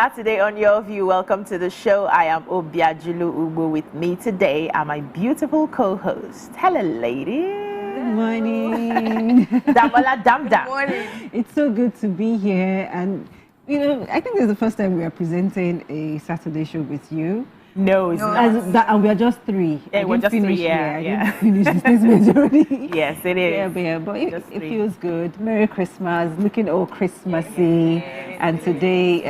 Saturday on Your View. Welcome to the show. I am Obiajulu Ugo. With me today are my beautiful co-host. Hello, ladies. Good morning. Damola Damda. Good morning. It's so good to be here. And, you know, I think this is the first time we are presenting a Saturday show with you. No, it's not. And we are just three. Yeah, we're just three, yeah. I didn't finish the statement already. Yes, it is. But it feels good. Merry Christmas, looking all Christmassy. And today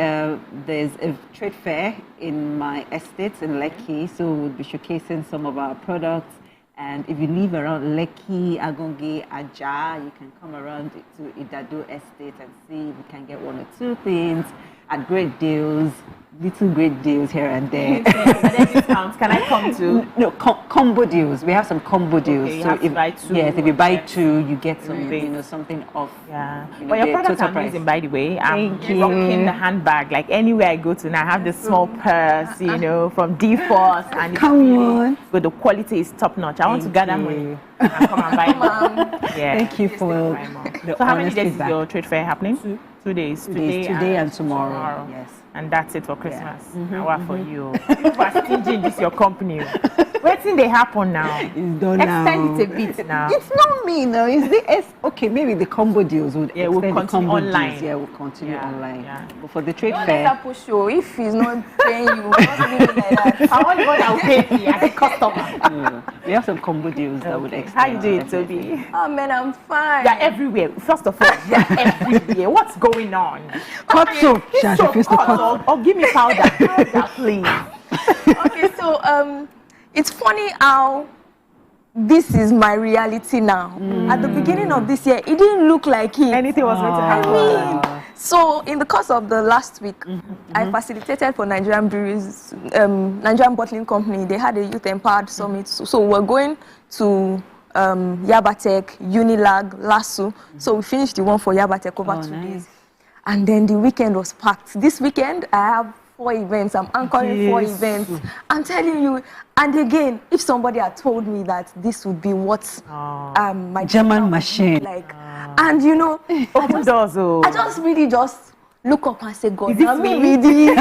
there's a trade fair in my estate in Lekki, so we'll be showcasing some of our products. And if you live around Lekki, Agongi, Aja, you can come around to Idado Estate and see if you can get one or two things at great deals. Little great deals here and there. Discounts. Can I come to? No, combo deals. We have some combo deals. Okay, you so have to buy two. Yes, if you buy two, you get some, something off. Yeah. But your products are amazing, by the way. I'm Thank you. rocking the handbag. Like anywhere I go to now, I have this small purse, from D-Force, and but the quality is top notch. I want to gather money and come and buy one. Yeah. Thank you for the So how many days feedback. is your trade fair happening? 2 days. Today and tomorrow. Yes. And that's it for Christmas. Now for you. You are stingy in this your company. Waiting they happen now. It's done now. Extend it a bit now. It's not me now. It's the okay. Maybe the combo deals would we'll continue online. Deals. Yeah, we'll continue online. Yeah. But for the trade fair, Show. If he's not paying you, not like that. I want God that will pay me as a customer. We have some combo deals that would extend. How you doing, Toby? Oh man, I'm fine. You're everywhere. First of all, you're everywhere. What's going on? Cut soap. Or give me powder. Powder, please. Okay, so it's funny how this is my reality now. At the beginning of this year, it didn't look like it. Anything was going to happen. So in the course of the last week, I facilitated for Nigerian breweries, Nigerian bottling company. They had a youth empowered summit. So we're going to Yabatek, Unilag, Lasso. So we finished the one for Yabatek over 2 days. And then the weekend was packed. This weekend, I have 4 events. I'm anchoring 4 events. I'm telling you. And again, if somebody had told me that this would be what my German machine like, and open doors. I just really look up and say, God, is this me?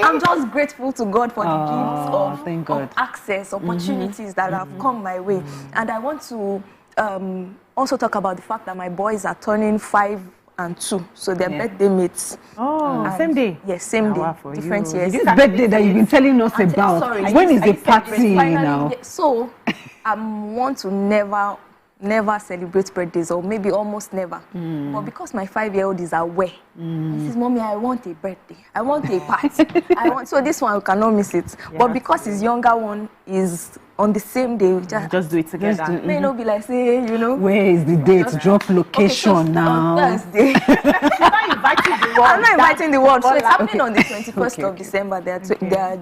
I'm just grateful to God for the gifts of access, opportunities that have come my way. And I want to also talk about the fact that my boys are turning 5 and 2, so they're birthday mates. Same day? Yes, same day. Different years. This birthday that you've been telling us about. Sorry, when is the party now? So I want to never celebrate birthdays, or maybe almost never. But because my 5-year-old is aware, he says, Mommy, I want a birthday. I want a party. So this one, we cannot miss it. But because his younger one is on the same day, we just do it together. May not be like, say, where is the date? Drop location now. On Thursday. I'm not inviting the world. So it's happening on the 21st of December. There are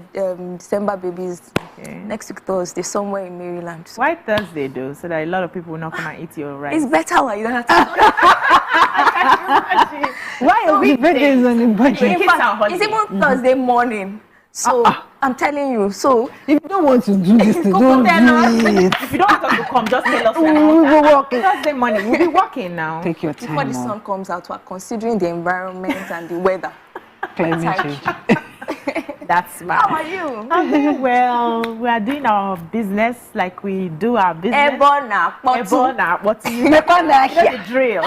December babies. Next week Thursday, somewhere in Maryland. So why Thursday though? So that a lot of people will not come and eat your rice. it's better while you don't have to. Why are we birthdays on the budget? In fact, it's even Thursday morning. So I'm telling you. So if you don't want to do this, don't do it. If you don't want us to come, just tell us. We'll be working. Thursday morning, we'll be working now. Take your time. Before the sun comes out, we're considering the environment and the weather. Climate change. That's smart. How are you? I'm very well. We are doing our business like we do our business. Ebona, what you know the drill.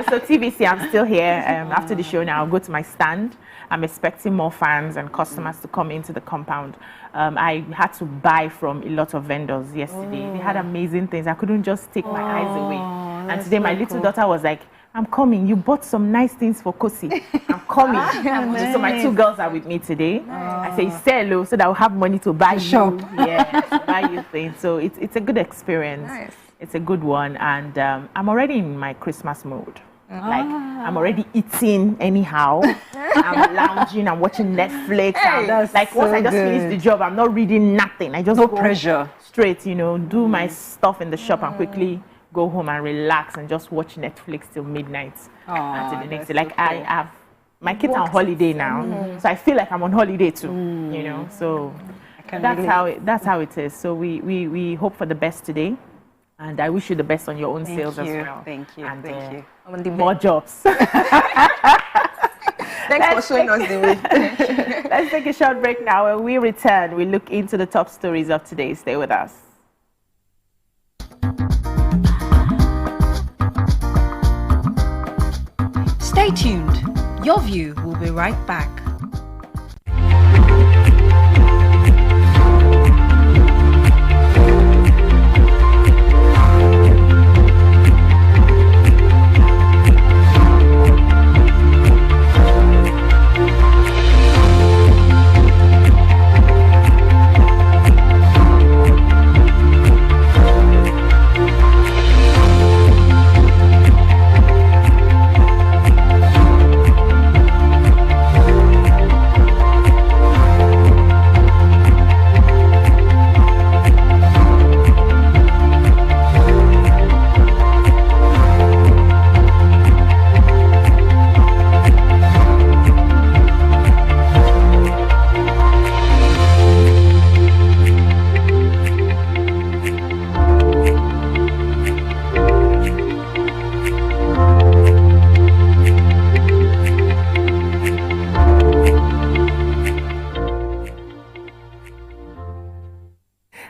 So TVC, I'm still here. After the show now, I'll go to my stand. I'm expecting more fans and customers to come into the compound. I had to buy from a lot of vendors yesterday. They had amazing things. I couldn't just take my eyes away. And today my little daughter was like, I'm coming. You bought some nice things for Kosi. I'm coming. So my 2 girls are with me today. I say, say hello so that I'll have money to buy shop. Yeah, to buy you things. So it's a good experience. Nice. It's a good one. And I'm already in my Christmas mode. Like, I'm already eating anyhow. I'm lounging, I'm watching Netflix. Like, once I just finish the job, I'm not reading nothing. I just no pressure. Straight, do my stuff in the shop and quickly go home and relax and just watch Netflix till midnight. Until the next day. Like, I have my kids are on holiday now, so I feel like I'm on holiday too. So that's how it is. So we hope for the best today. And I wish you the best on your own sales as well. Thank you. And Thank you. more jobs. Thanks for showing us the way. Let's take a short break now. When we return, we look into the top stories of today. Stay with us. Stay tuned. Your View will be right back.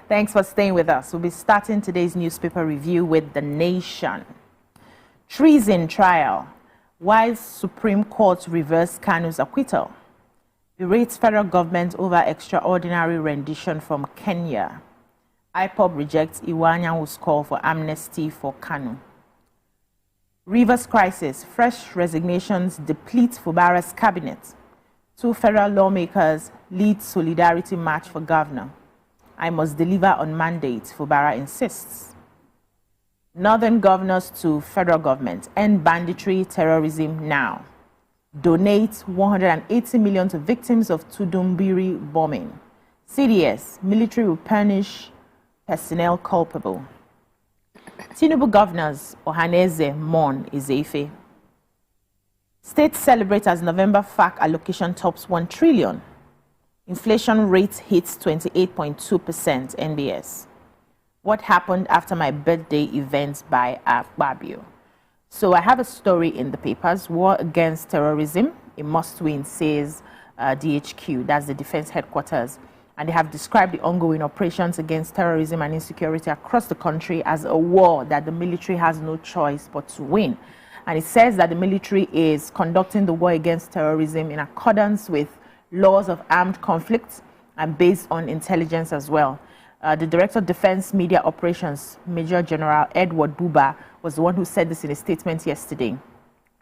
Thanks for staying with us. We'll be starting today's newspaper review with The Nation. Treason trial. Why Supreme Court reversed Kanu's acquittal. Berates federal government over extraordinary rendition from Kenya. IPOB rejects Iwanyanwu's call for amnesty for Kanu. Rivers crisis. Fresh resignations deplete Fubara's cabinet. 2 federal lawmakers lead solidarity march for governor. I must deliver on mandate, Fubara insists. Northern governors to federal government. End banditry, terrorism now. Donate 180 million to victims of Tudumbiri bombing. CDS, military will punish personnel culpable. Tinubu governors, Ohaneze mourn Izefe. State celebrates as November FAC allocation tops 1 trillion. Inflation rate hits 28.2% NBS. What happened after my birthday event by Akpabio? So I have a story in the papers. War against terrorism, a must-win, says DHQ, that's the Defense Headquarters. And they have described the ongoing operations against terrorism and insecurity across the country as a war that the military has no choice but to win. And it says that the military is conducting the war against terrorism in accordance with laws of armed conflict and based on intelligence as well. The Director of Defense Media Operations, Major General Edward Buba, was the one who said this in a statement yesterday.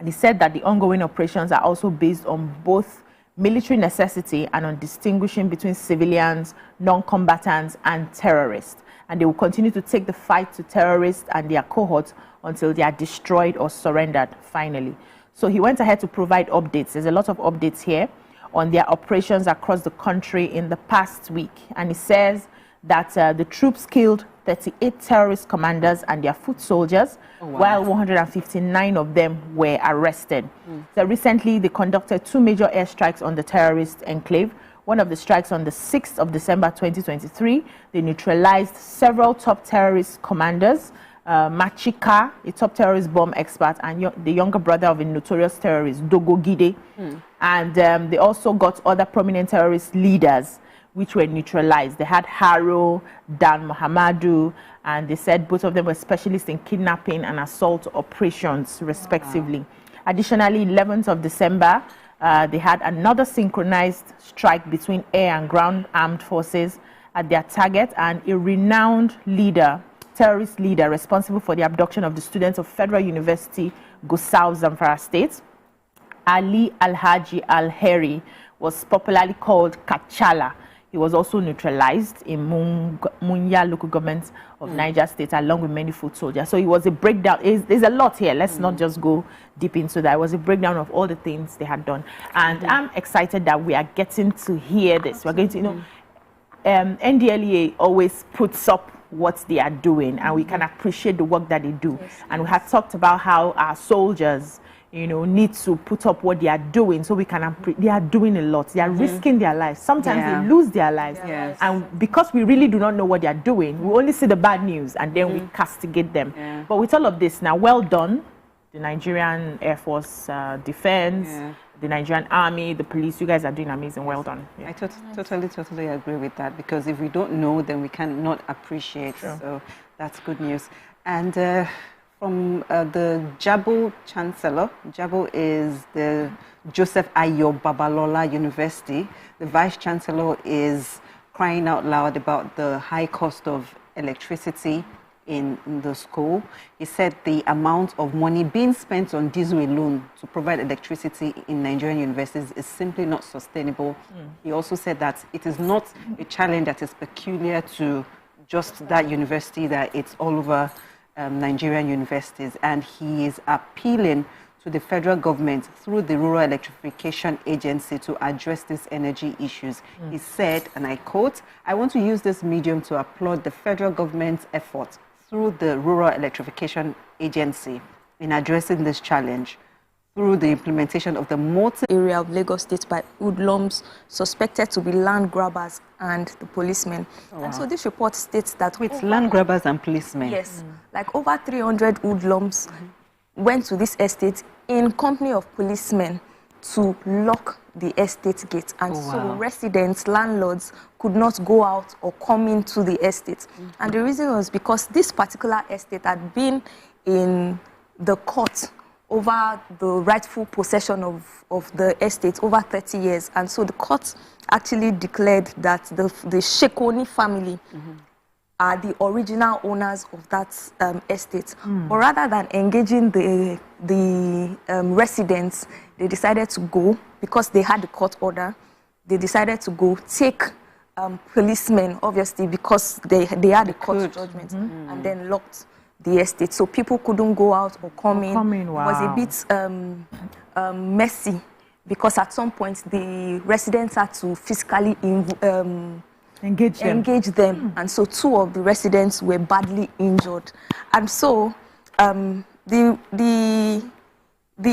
And he said that the ongoing operations are also based on both military necessity and on distinguishing between civilians, non-combatants, and terrorists. And they will continue to take the fight to terrorists and their cohorts until they are destroyed or surrendered finally. So he went ahead to provide updates. There's a lot of updates here on their operations across the country in the past week. And he says that the troops killed 38 terrorist commanders and their foot soldiers, while 159 of them were arrested. So recently, they conducted 2 major airstrikes on the terrorist enclave. One of the strikes on the 6th of December 2023, they neutralized several top terrorist commanders, Machika, a top terrorist bomb expert, and the younger brother of a notorious terrorist, Dogo Gide. And they also got other prominent terrorist leaders, which were neutralized. They had Haro, Dan Mohamadu, and they said both of them were specialists in kidnapping and assault operations, respectively. Additionally, 11th of December, they had another synchronized strike between air and ground armed forces at their target, and a renowned leader, terrorist leader responsible for the abduction of the students of Federal University, Gusau, Zamfara State, Ali Alhaji Al-Heri, was popularly called Kachala. He was also neutralized in Munya local government of Niger State, along with many foot soldiers. So it was a breakdown. There's a lot here. Let's not just go deep into that. It was a breakdown of all the things they had done. And I'm excited that we are getting to hear this. We're going to, NDLEA always puts up what they are doing, and we can appreciate the work that they do. And we have talked about how our soldiers, need to put up what they are doing, so we can they are doing a lot. They are risking their lives. Sometimes they lose their lives. And because we really do not know what they are doing, we only see the bad news and then we castigate them. But with all of this now, well done, the Nigerian Air Force Defense, the Nigerian Army, the police. You guys are doing amazing. Well done. Yeah. I totally agree with that, because if we don't know, then we cannot appreciate. Sure. So that's good news. And from the Jabo Chancellor, Jabo is the Joseph Ayo Babalola University. The Vice Chancellor is crying out loud about the high cost of electricity in the school. He said the amount of money being spent on diesel alone to provide electricity in Nigerian universities is simply not sustainable. He also said that it is not a challenge that is peculiar to just that university, that it's all over Nigerian universities. And he is appealing to the federal government through the Rural Electrification Agency to address these energy issues. He said, and I quote, "I want to use this medium to applaud the federal government's efforts through the Rural Electrification Agency in addressing this challenge through the implementation of the area of Lagos State by hoodlums suspected to be land grabbers and the policemen." Oh, wow. And so this report states that with land grabbers and policemen. Yes, like over 300 hoodlums went to this estate in company of policemen to lock the estate gate, and so residents, landlords could not go out or come into the estate. And the reason was because this particular estate had been in the court over the rightful possession of the estate over 30 years. And so the court actually declared that the Shekoni family are the original owners of that estate. But rather than engaging the residents, they decided to go, because they had the court order, they decided to go take policemen, obviously, because they had the court judgment, and then locked the estate. So people couldn't go out or come in. Wow. It was a bit messy, because at some point the residents had to physically engage them. And so 2 of the residents were badly injured. And so the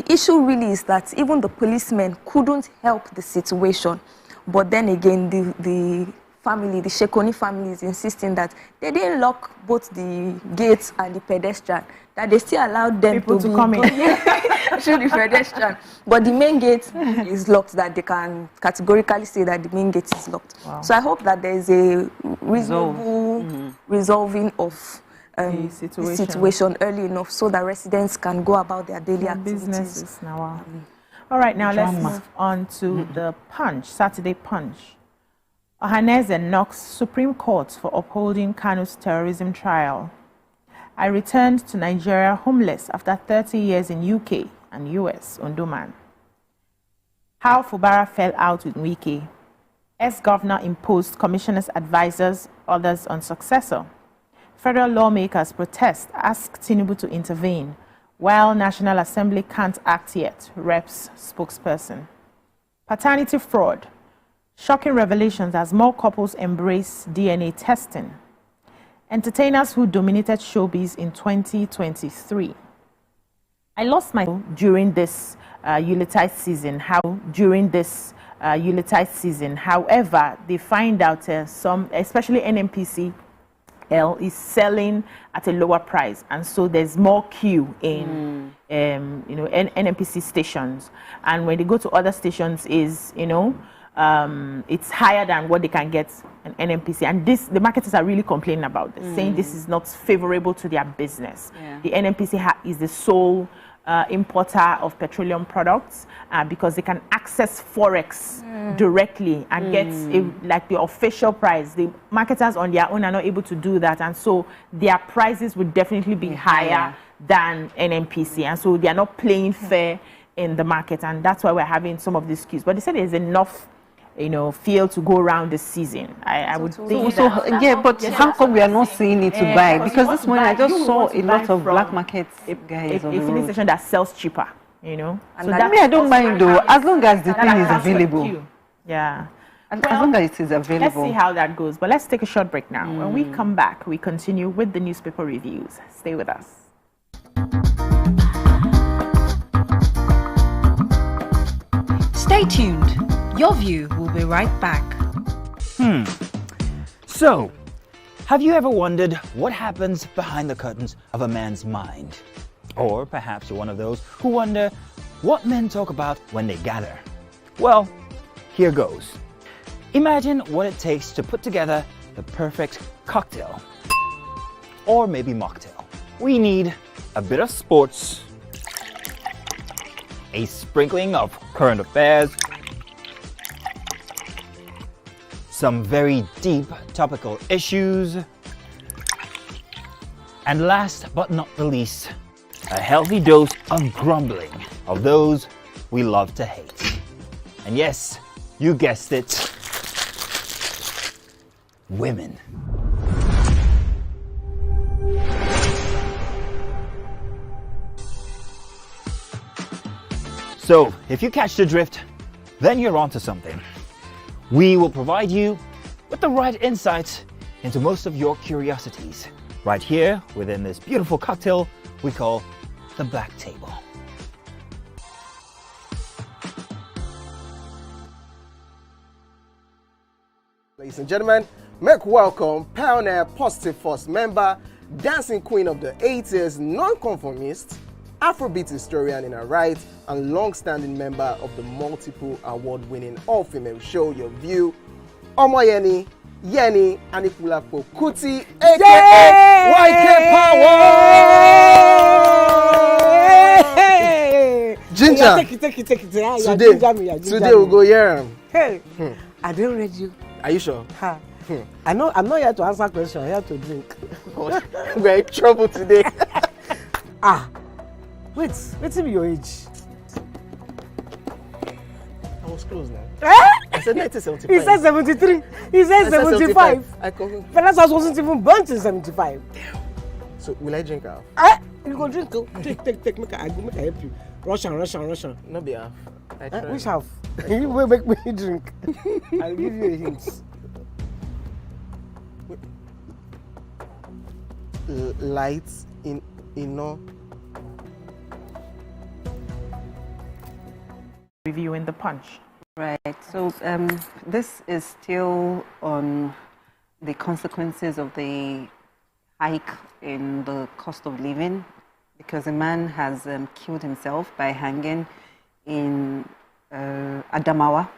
issue really is that even the policemen couldn't help the situation. But then again, the family, the Shekoni family, is insisting that they didn't lock both the gates and the pedestrian, that they still allowed them to come in through the pedestrian. But the main gate is locked, that they can categorically say that the main gate is locked. Wow. So I hope that there is a reasonable resolving of the situation early enough, so that residents can go about their daily activities. Businesses now. All right, now let's move on to the Punch, Saturday Punch. Ohaneze knocks Supreme Court for upholding Kanu's terrorism trial. I returned to Nigeria homeless after 30 years in UK and US, Ondoman. How Fubara fell out with Wike. Ex-governor imposed commissioners, advisors, others on successor. Federal lawmakers protest, ask Tinubu to intervene, while National Assembly can't act yet, Reps spokesperson. Paternity fraud. Shocking revelations as more couples embrace DNA testing. Entertainers who dominated showbiz in 2023. I lost my during this Yuletide season. However, they find out some, especially NNPC, is selling at a lower price, and so there's more queue in NNPC stations. And when they go to other stations, it's higher than what they can get in NNPC. And the marketers are really complaining about this, saying this is not favorable to their business. Yeah. The NNPC is the sole importer of petroleum products because they can access Forex directly and get like the official price. The marketers on their own are not able to do that, and so their prices would definitely be higher than NNPC, and so they are not playing fair in the market, and that's why we're having some of these queues. But they said there's enough field to go around the season. I would think but how come we are not seeing it to buy? Because this morning I just saw a lot of black market guys on the road. A filling station that sells cheaper, And so I don't mind though, as long as the thing is available. Yeah. As long as it is available. Let's see how that goes. But let's take a short break now. When we come back, we continue with the newspaper reviews. Stay with us. Stay tuned. Your View will be right back. So, have you ever wondered what happens behind the curtains of a man's mind? Or perhaps you're one of those who wonder what men talk about when they gather. Well, here goes. Imagine what it takes to put together the perfect cocktail, or maybe mocktail. We need a bit of sports, a sprinkling of current affairs, some very deep topical issues, and last but not the least, a healthy dose of grumbling of those we love to hate. And yes, you guessed it, women. So, if you catch the drift, then you're onto something. We will provide you with the right insights into most of your curiosities, right here within this beautiful cocktail we call the Black Table. Ladies and gentlemen, make welcome pioneer Positive Force member, dancing queen of the 80s, non-conformist, Afrobeat historian in her right, and long-standing member of the multiple award-winning all-female show Your View, Omoyeni, Yeni, Anikulapo Kuti, aka YK Power! Ginger! Take it. Today we'll go here. Hey, I didn't read you. Are you sure? Ha. I know I'm not here to answer questions, I'm here to drink. We're in trouble today. Wait till your age. I was close now. Eh? I said 1975. He said 73. He said 75. I confirm. Vanessa wasn't even born till 75. So will I drink half? You go drink. Take. Make I help you. Russian. No be half. I try. Which half? You will make me drink. I'll give you a hint. Lights in no. Reviewing the punch. Right. So this is still on the consequences of the hike in the cost of living, because a man has killed himself by hanging in Adamawa.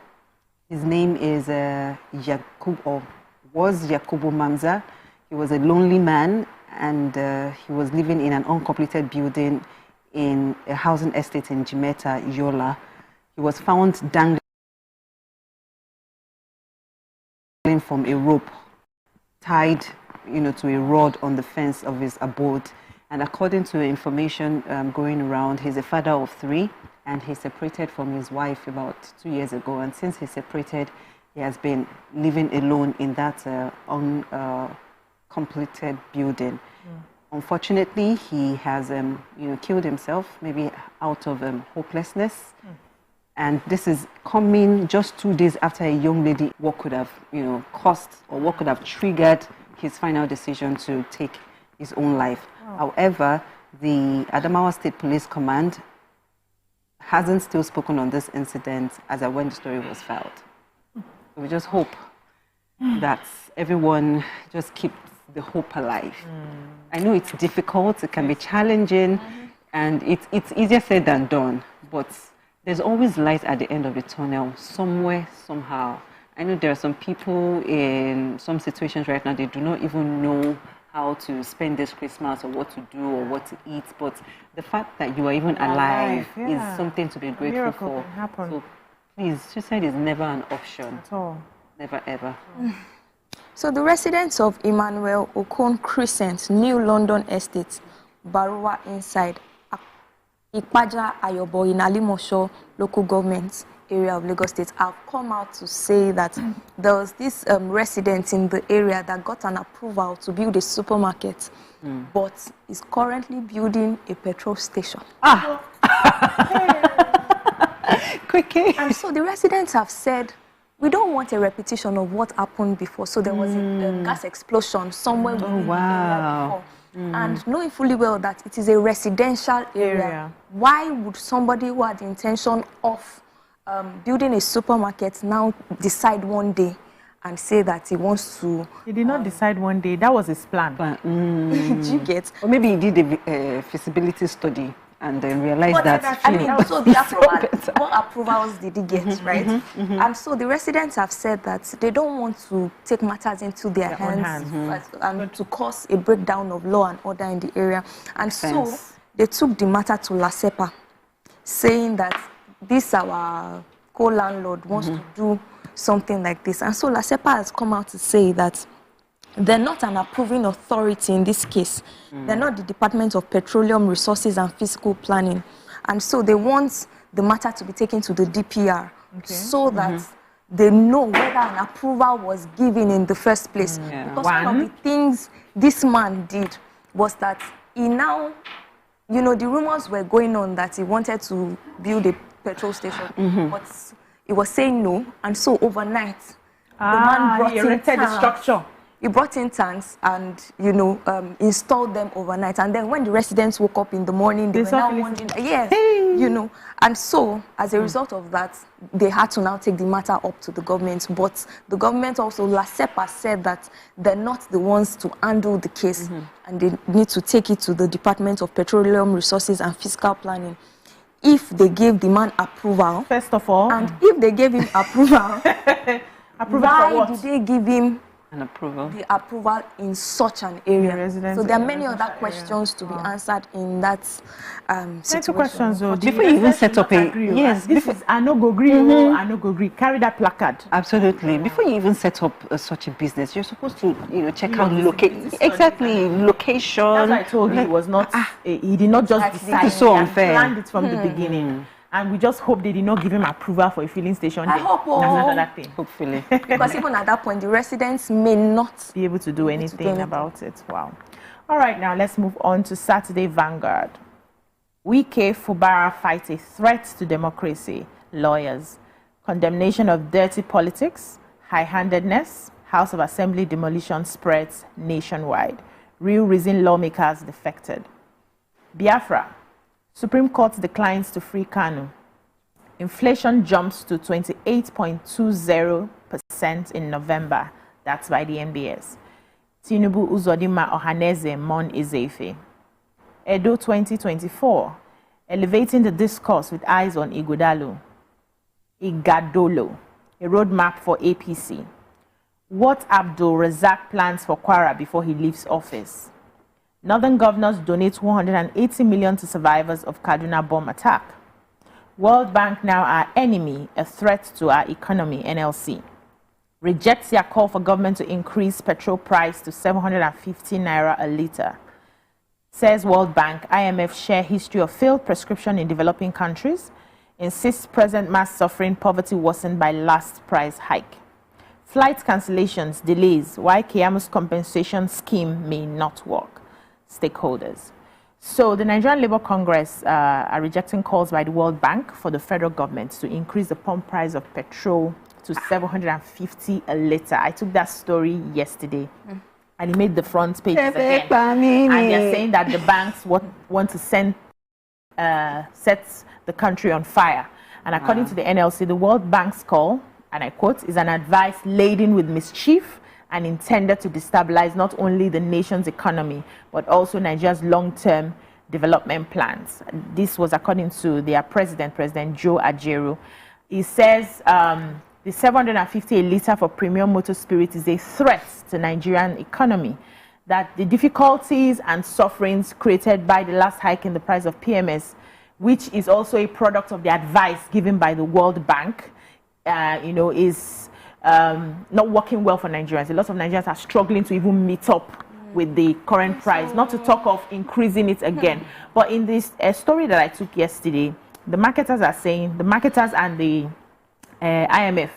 His name is was Yakubu Mamza. He was a lonely man, and he was living in an uncompleted building in a housing estate in Jimeta, Yola. He was found dangling from a rope, tied, to a rod on the fence of his abode. And according to information going around, he's a father of 3, and he separated from his wife about 2 years ago. And since he separated, he has been living alone in that uncompleted building. Unfortunately, he has, killed himself, maybe out of hopelessness. And this is coming just 2 days after a young lady, what could have, caused or what could have triggered his final decision to take his own life. However, the Adamawa State Police Command hasn't still spoken on this incident as of when the story was filed. We just hope that everyone just keeps the hope alive. I know it's difficult, it can be challenging, and it's easier said than done, but there's always light at the end of the tunnel, somewhere, somehow. I know there are some people in some situations right now, they do not even know how to spend this Christmas or what to do or what to eat, but the fact that you are even alive is something to be grateful for. Can happen. So please, suicide is never an option. At all. Never, ever. So the residents of Emmanuel Okon Crescent, New London Estate, Barua inside Ikpaja Ayobo in Alimosho local government area of Lagos State have come out to say that there was this resident in the area that got an approval to build a supermarket, but is currently building a petrol station. Quickly. And so the residents have said, we don't want a repetition of what happened before. So there was a gas explosion somewhere within the area before. And knowing fully well that it is a residential area, why would somebody who had the intention of building a supermarket now decide one day and say that he wants to... He did not decide one day. That was his plan. But, Do you get? or maybe he did a feasibility study and then realize But that. I mean, so the what approvals did he get, right? And so the residents have said that they don't want to take matters into their hands and to cause a breakdown of law and order in the area. And so they took the matter to LASEPA, saying that this our co-landlord wants to do something like this. And so LASEPA has come out to say that they're not an approving authority in this case. They're not the Department of Petroleum Resources and Physical Planning. And so they want the matter to be taken to the DPR so that they know whether an approval was given in the first place. Because one of the things this man did was that he now, you know, the rumors were going on that he wanted to build a petrol station, but he was saying no. And so overnight, the man brought in the structure. He brought in tanks and, you know, installed them overnight. And then when the residents woke up in the morning, they were now wondering, you know. And so, as a result of that, they had to now take the matter up to the government. But the government also, LASEPA, said that they're not the ones to handle the case. And they need to take it to the Department of Petroleum Resources and Fiscal Planning. If they gave the man approval, first of all, and if they gave him approval, why did they give him approval? The approval in such an area. So there are many other questions to be answered in that situation. Two questions though. Before you even set up a this is I no go agree, I no go agree. Carry that placard. Absolutely. Before you even set up such a business, you're supposed to, you know, check out location. Exactly, location. That's why I told you it was not. He did not just decide. It's so unfair. He planned it from the beginning. And we just hope they did not give him approval for a filling station. I hope. That's another thing. Hopefully. Because even at that point, the residents may not be able to do anything about it. Wow. All right, now let's move on to Saturday Vanguard. Wike Fubara fight a threat to democracy. Lawyers. Condemnation of dirty politics, high-handedness, House of Assembly demolition spreads nationwide. Real reason lawmakers defected. Biafra. Supreme Court declines to free Kanu. Inflation jumps to 28.20% in November. That's by the NBS. Tinubu Uzodima Ohaneze Mon Izefe. Edo 2024. Elevating the discourse with eyes on Igodalo. Igadolo. A roadmap for APC. What Abdul Razak plans for Kwara before he leaves office. Northern governors donate 180 million to survivors of Kaduna bomb attack. World Bank now our enemy, a threat to our economy, NLC. Rejects their call for government to increase petrol price to 750 naira a litre. Says World Bank, IMF share history of failed prescription in developing countries. Insists present mass suffering, poverty worsened by last price hike. Flight cancellations, delays, why Kiamu's compensation scheme may not work. Stakeholders. So the Nigerian Labour Congress are rejecting calls by the World Bank for the federal government to increase the pump price of petrol to 750 a litre. I took that story yesterday and it made the front page again. And they're saying that the banks want to set the country on fire. And according to the NLC, the World Bank's call, and I quote, is an advice laden with mischief and intended to destabilize not only the nation's economy, but also Nigeria's long-term development plans. This was according to their president, President Joe Ajaero. He says the 750 a litre for premium motor spirit is a threat to Nigerian economy, that the difficulties and sufferings created by the last hike in the price of PMS, which is also a product of the advice given by the World Bank, is not working well for Nigerians. A lot of Nigerians are struggling to even meet up with the current price, not to talk of increasing it again. But in this story that I took yesterday, the marketers are saying, the marketers and the IMF,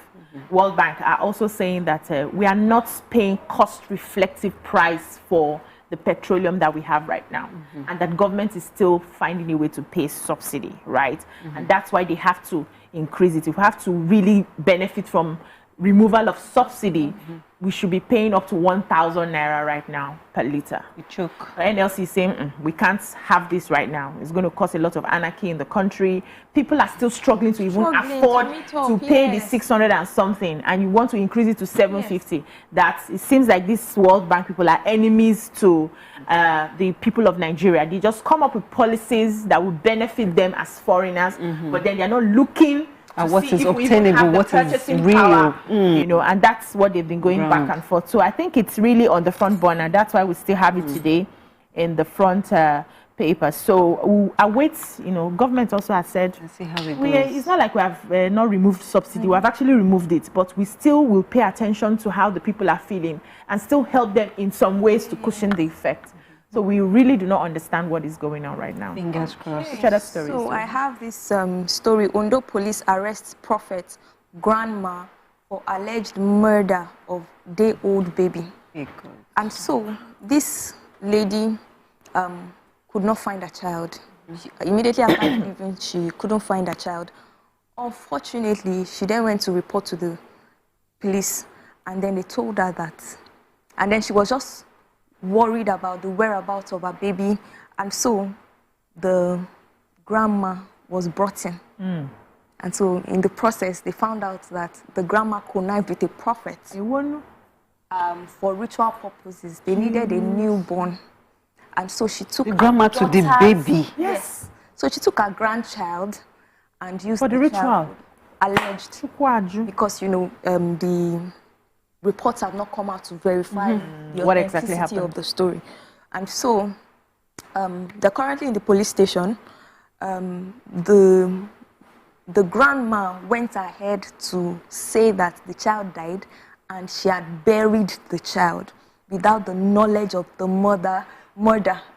World Bank are also saying that we are not paying cost-reflective price for the petroleum that we have right now, and that government is still finding a way to pay subsidy, right? And that's why they have to increase it. If we have to really benefit from removal of subsidy, we should be paying up to 1,000 naira right now per liter. You choke. NLC is saying we can't have this right now. It's going to cause a lot of anarchy in the country. People are still struggling to even afford to pay the 600 and something, and you want to increase it to 750. That it seems like these World Bank people are enemies to the people of Nigeria. They just come up with policies that will benefit them as foreigners, but then they're not looking and what is obtainable, what is real, power, you know, and that's what they've been going back and forth. So I think it's really on the front burner. That's why we still have it today in the front paper. So we await, you know, government also has said, see how it it's goes. not like we have not removed subsidy. We have actually removed it, but we still will pay attention to how the people are feeling and still help them in some ways to cushion the effect. So we really do not understand what is going on right now. Fingers crossed. Which other stories? So I have this story. Ondo police arrests prophet grandma for alleged murder of day-old baby. And so this lady could not find a child. Immediately after leaving, she couldn't find a child. Unfortunately, she then went to report to the police, and then they told her that. And then she was just worried about the whereabouts of her baby, and so the grandma was brought in. And so in the process, they found out that the grandma connived with a prophet for ritual purposes. They needed a newborn, and so she took the grandma to the baby. Yes. So she took her grandchild and used For the ritual? child, alleged, because, you know, the reports have not come out to verify the what exactly authenticity happened of the story. And so they're currently in the police station. The grandma went ahead to say that the child died and she had buried the child without the knowledge of the mother.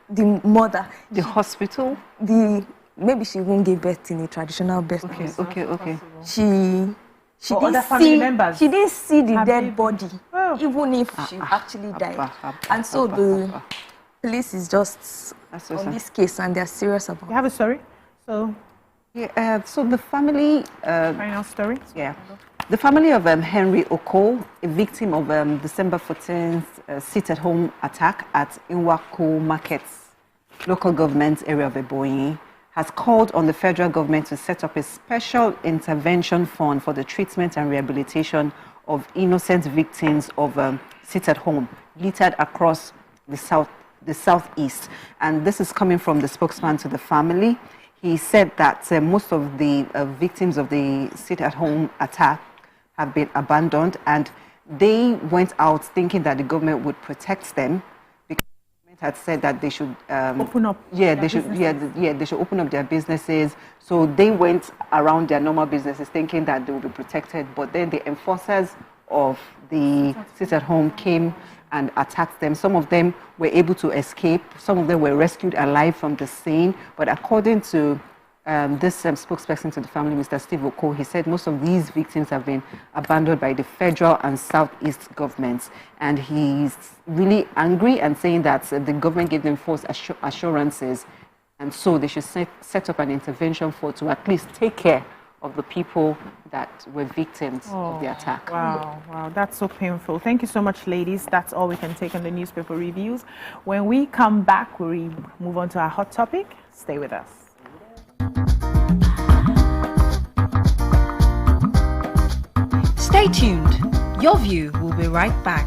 The hospital? Maybe she won't give birth in a traditional birth. Okay. She Or didn't other family see, members. She didn't see the Her dead baby. body, even if she actually died. And so the police is just on this case, and they're serious about it. You have a story? So, so the family... final story? Yeah. The family of Henry Oko, a victim of December 14th sit-at-home attack at Inwako Markets, local government area of Ebonyi, has called on the federal government to set up a special intervention fund for the treatment and rehabilitation of innocent victims of sit-at-home littered across the southeast. And this is coming from the spokesman to the family. He said that most of the victims of the sit-at-home attack have been abandoned, and they went out thinking that the government would protect them, because the government had said that they should open up. Yeah, they should. They should open up their businesses. So they went around their normal businesses thinking that they would be protected. But then the enforcers of the sit-at-home came and attacked them. Some of them were able to escape. Some of them were rescued alive from the scene. But according to this spokesperson to the family, Mr. Steve Oko, he said most of these victims have been abandoned by the federal and southeast governments. And he's really angry and saying that the government gave them false assurances. And so they should set up an intervention fund to at least take care of the people that were victims of the attack. Wow, that's so painful. Thank you so much, ladies. That's all we can take on the newspaper reviews. When we come back, we move on to our hot topic. Stay with us. Stay tuned. Your View will be right back.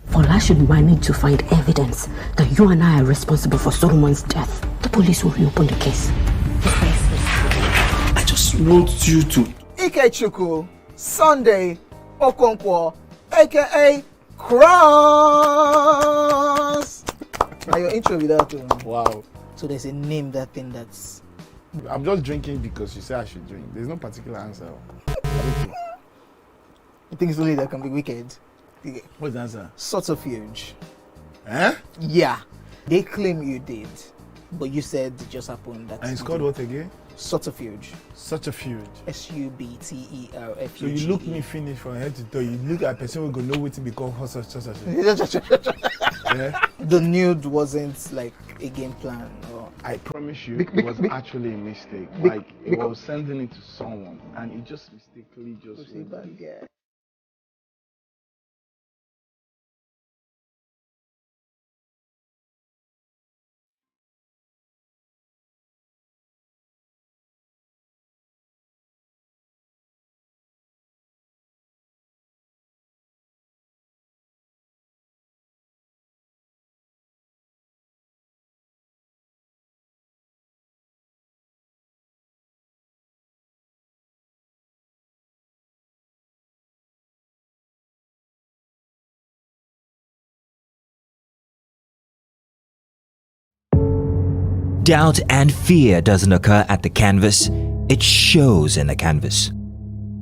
Fola should manage to find evidence that you and I are responsible for Solomon's death. The police will reopen the case. I just want you to... Ikechukwu, Sunday, Okonkwo, aka Cross. Now your intro without Wow. So there's a name that thing that's... I'm just drinking because you say I should drink. There's no particular answer. I think it's only that can be wicked. What's the answer? Subterfuge. Eh? Yeah. They claim you did, but you said it just happened. That And it's called what again? Subterfuge. Such a feud. SUBTERFUGE. So you look me finish from head to toe. You look at a person who go know what to become such. Yeah? The nude wasn't like a game plan. Or... I promise you, it was actually a mistake. Like, it was sending it to someone, and it just mistakenly just... Doubt and fear doesn't occur at the canvas, it shows in the canvas.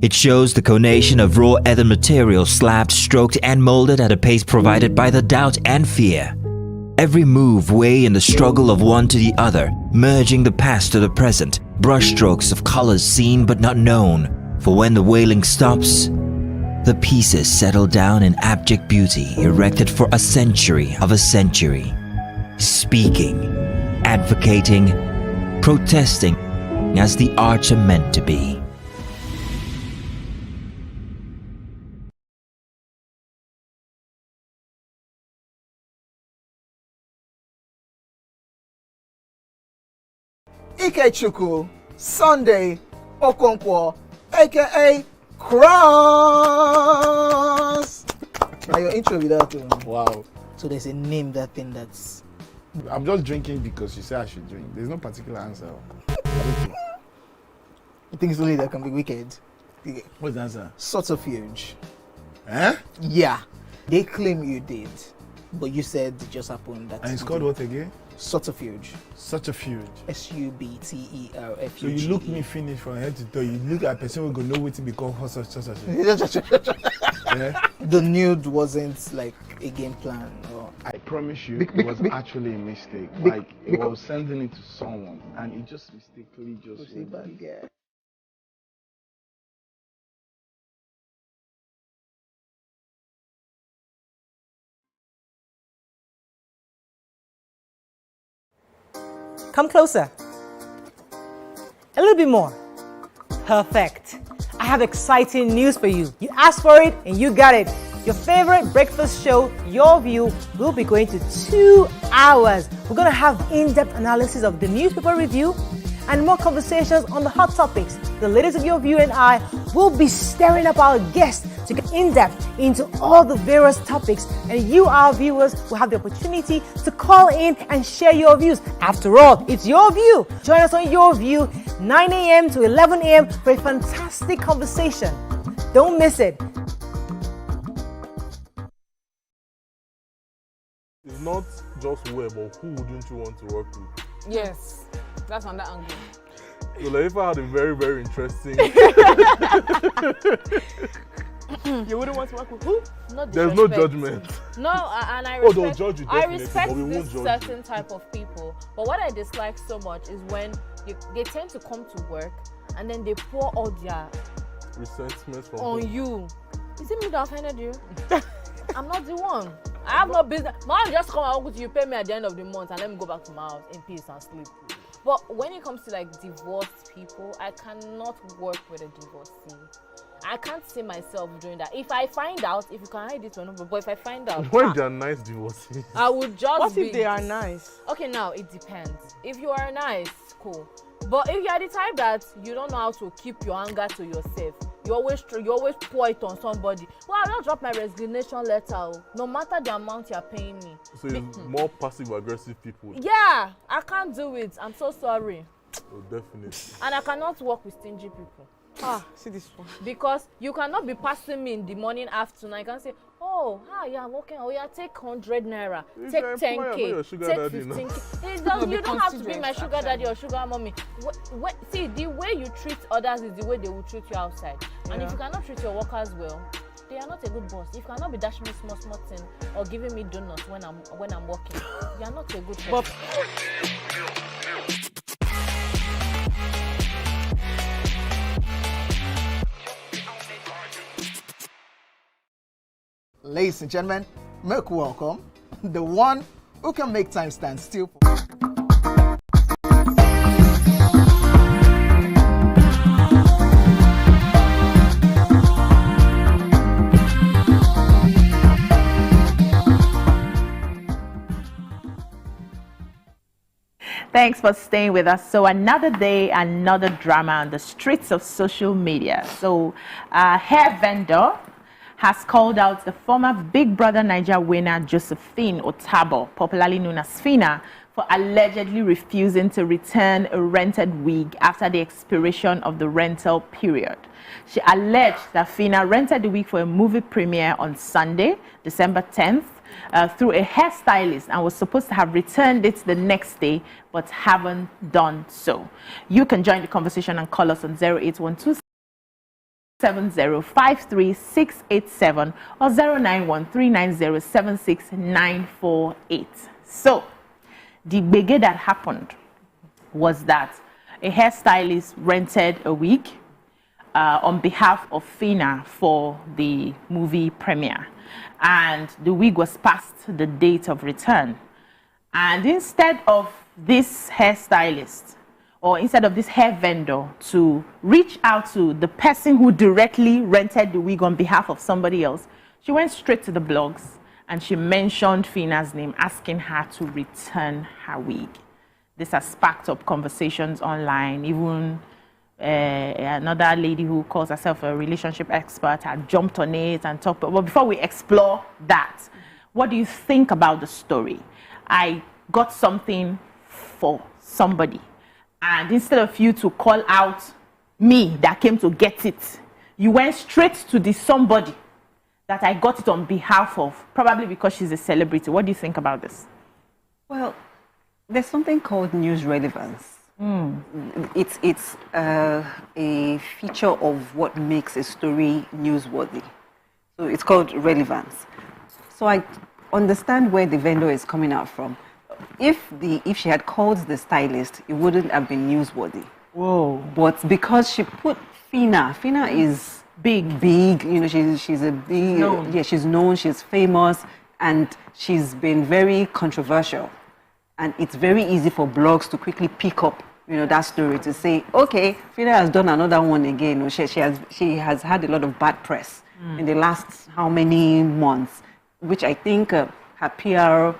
It shows the conation of raw earthen material slabbed, stroked and molded at a pace provided by the doubt and fear. Every move way in the struggle of one to the other, merging the past to the present, brushstrokes of colors seen but not known. For when the wailing stops, the pieces settle down in abject beauty erected for a century of a century. Speaking, advocating, protesting as the arts are meant to be. Ikechukwu Sunday Okonkwo, aka Cross. Now your intro without wow. So there's a name that thing that's. I'm just drinking because you said I should drink. There's no particular answer. I think it's only that can be wicked. What's the answer? Subterfuge. Eh? Yeah. They claim you did, but you said it just happened. That And it's called what again? Subterfuge. Such a fuge. SUBTERFUGE. So you look me finish from head to toe. You look at a person who go know what to become for such. Yeah? The nude wasn't like a game plan. Or... I promise you, it was actually a mistake. Like it was sending it to someone, and it just mistakenly just. Yeah. Come closer. A little bit more. Perfect. I have exciting news for you. You asked for it and you got it. Your favorite breakfast show, Your View, will be going to 2 hours. We're going to have in-depth analysis of the newspaper review and more conversations on the hot topics. The ladies of Your View and I will be stirring up our guests to get in-depth into all the various topics, and you, our viewers, will have the opportunity to call in and share your views. After all, it's your view. Join us on Your View, 9 a.m. to 11 a.m. for a fantastic conversation. Don't miss it. It's not just where, but who wouldn't you want to work with? Yes, that's on that angle. So Laifa had a very, very interesting. You wouldn't want to work with who? There's no judgment. No, and I they'll respect, judge you I definitely, respect but we won't this judge certain you. type of people. But what I dislike so much is when they tend to come to work and then they pour all their Resentment from on whom? you. Is it me that offended you? I'm not the one. I have no business. My just come out with you, pay me at the end of the month, and let me go back to my house in peace and sleep. But when it comes to like divorced people, I cannot work with a divorcee. I can't see myself doing that. If I find out, if you can hide it or not, but if I find out, When they're nice divorcees. I would just What be. if they are nice? Okay, now it depends. If you are nice, cool. But if you are the type that you don't know how to keep your anger to yourself, you always pour it on somebody. Well, I'll just drop my resignation letter, no matter the amount you're paying me. So it's more passive-aggressive people. Yeah, I can't do it. I'm so sorry. Oh, definitely. And I cannot work with stingy people. See this one. Because you cannot be passing me in the morning, afternoon. I can say, oh, hi, yeah, I'm working. Oh, yeah, take 100 naira, take 10K, take 15K. You don't have to be my sugar daddy or sugar mommy. See, the way you treat others is the way they will treat you outside. Yeah. And if you cannot treat your workers well, they are not a good boss. If you cannot be dashing me small thing or giving me donuts when I'm working, you are not a good person. Ladies and gentlemen, make welcome the one who can make time stand still. Thanks for staying with us. So another day, another drama on the streets of social media. So hair vendor has called out the former Big Brother Niger winner Josephine Otabo, popularly known as Phyna, for allegedly refusing to return a rented wig after the expiration of the rental period. She alleged that Phyna rented the wig for a movie premiere on Sunday, December 10th, through a hairstylist and was supposed to have returned it the next day, but haven't done so. You can join the conversation and call us on 0812 7053687 or 09139076948. So, the biggie that happened was that a hairstylist rented a wig on behalf of Phyna for the movie premiere, and the wig was past the date of return. And instead of this hairstylist, or instead of this hair vendor to reach out to the person who directly rented the wig on behalf of somebody else, she went straight to the blogs and she mentioned Phyna's name, asking her to return her wig. This has sparked up conversations online. Even another lady who calls herself a relationship expert had jumped on it and talked. But before we explore that, what do you think about the story? I got something for somebody, and instead of you to call out me that came to get it, you went straight to the somebody that I got it on behalf of, probably because she's a celebrity. What do you think about this? Well, there's something called news relevance. It's a feature of what makes a story newsworthy. So it's called relevance. So I understand where the vendor is coming out from. If she had called the stylist, it wouldn't have been newsworthy. Whoa! But because she put Phyna is big. You know, she's a big. Yeah, she's known. She's famous, and she's been very controversial. And it's very easy for blogs to quickly pick up, you know, that story to say, okay, Phyna has done another one again. She has had a lot of bad press in the last how many months, which I think her PR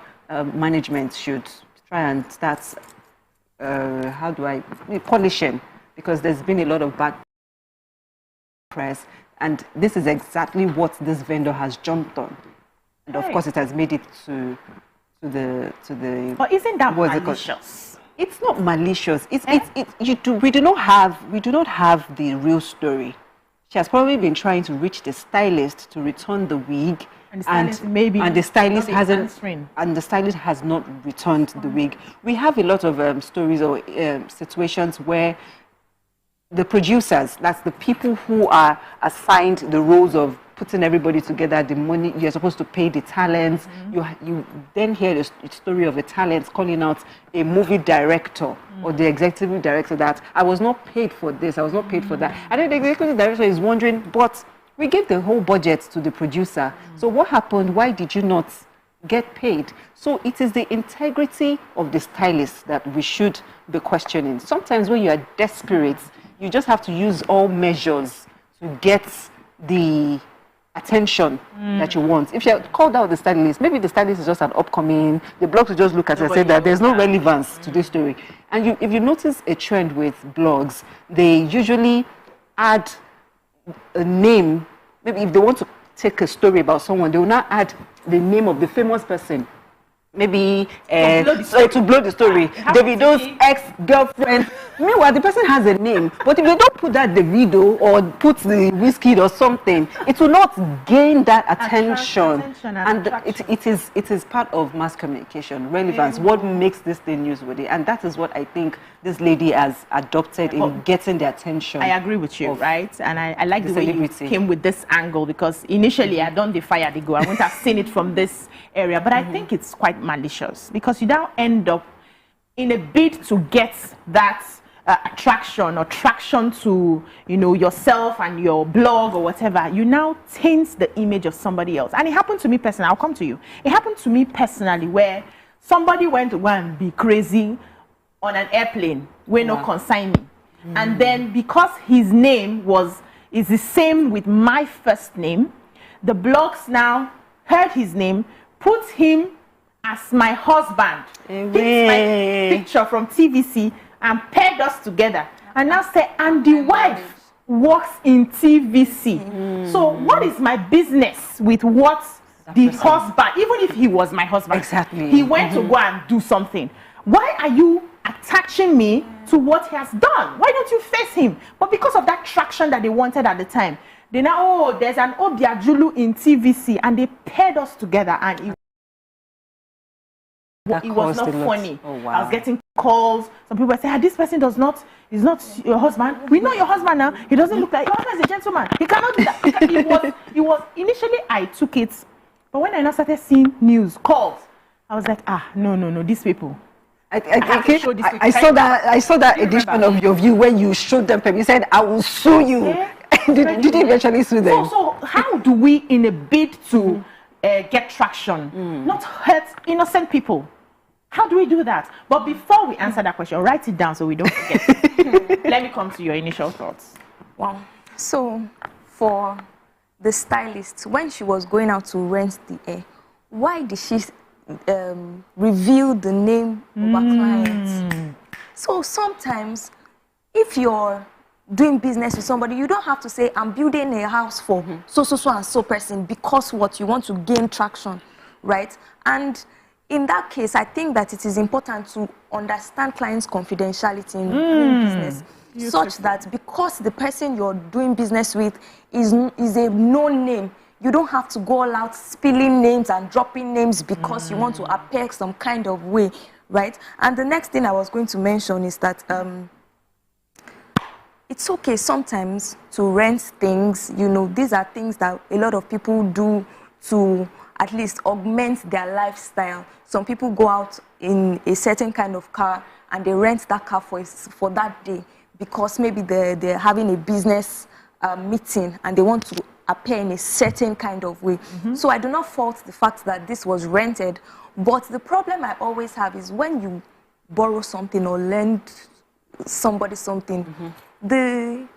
management should try and start, polishing, because there's been a lot of bad press, and this is exactly what this vendor has jumped on. And of course, it has made it to the. But isn't that malicious? It's not malicious. We do not have the real story. She has probably been trying to reach the stylist to return the wig, and the stylist has not returned the wig. We have a lot of stories or situations where the producers, that's the people who are assigned the roles of putting everybody together, the money, you're supposed to pay the talents. You then hear the story of a talent calling out a movie director or the executive director that I was not paid for this, I was not paid for that. And then the executive director is wondering, but we gave the whole budget to the producer. So what happened? Why did you not get paid? So it is the integrity of the stylist that we should be questioning. Sometimes when you are desperate, you just have to use all measures to get the attention that you want. If you had called out the stylist, maybe the stylist is just an upcoming, the blogs will just look at it and say that there's no relevance to this story. And if you notice a trend with blogs, they usually add a name. Maybe if they want to take a story about someone, they will not add the name of the famous person. Maybe to blow the story. Davido's ex-girlfriend. Meanwhile, the person has a name. But if they don't put that Davido or put the whiskey or something, it will not gain that attention. And it is part of mass communication, relevance, what makes this thing newsworthy. And that is what I think this lady has adopted in getting the attention. I agree with you, right? And I like the way you came with this angle, because initially I don't defy the go. I wouldn't have seen it from this area, but I think it's quite malicious, because you now end up in a bid to get that attraction or traction to, you know, yourself and your blog or whatever. You now taint the image of somebody else. And it happened to me personally. I'll come to you. It happened to me personally, where somebody went to go and be crazy on an airplane where no consign me. And then because his name is the same with my first name, the blogs now heard his name, put him as my husband, picked my picture from TVC and paired us together, and now say, and the wife works in TVC. So what is my business with what the husband, even if he was my husband, he went to go and do something. Why are you attaching me to what he has done? Why don't you face him? But because of that traction that they wanted at the time, they now, there's an Obiajulu in TVC, and they paired us together, and it was not funny. Oh, wow. I was getting calls. Some people say, this person is not your husband. We know your husband now. He doesn't look like your husband is a gentleman. He cannot do that. It was initially I took it, but when I now started seeing news calls, I was like, no, these people. I saw that edition of Your View when you showed them paper. You said, I will sue you. Yeah. did you eventually sue them? So how do we, in a bid to get traction, not hurt innocent people? How do we do that? But before we answer that question, write it down so we don't forget. Let me come to your initial thoughts. Wow. So for the stylist, when she was going out to rent the air, why did she reveal the name of her client? So sometimes, if you're doing business with somebody, you don't have to say, I'm building a house for so person, because what you want to gain traction, right? And in that case, I think that it is important to understand clients' confidentiality in doing business, such that because the person you're doing business with is a known name, you don't have to go all out spilling names and dropping names because you want to appear some kind of way, right? And the next thing I was going to mention is that it's okay sometimes to rent things. You know, these are things that a lot of people do to at least augment their lifestyle. Some people go out in a certain kind of car and they rent that car for that day because maybe they're having a business meeting and they want to appear in a certain kind of way. So I do not fault the fact that this was rented, but the problem I always have is when you borrow something or lend somebody something, the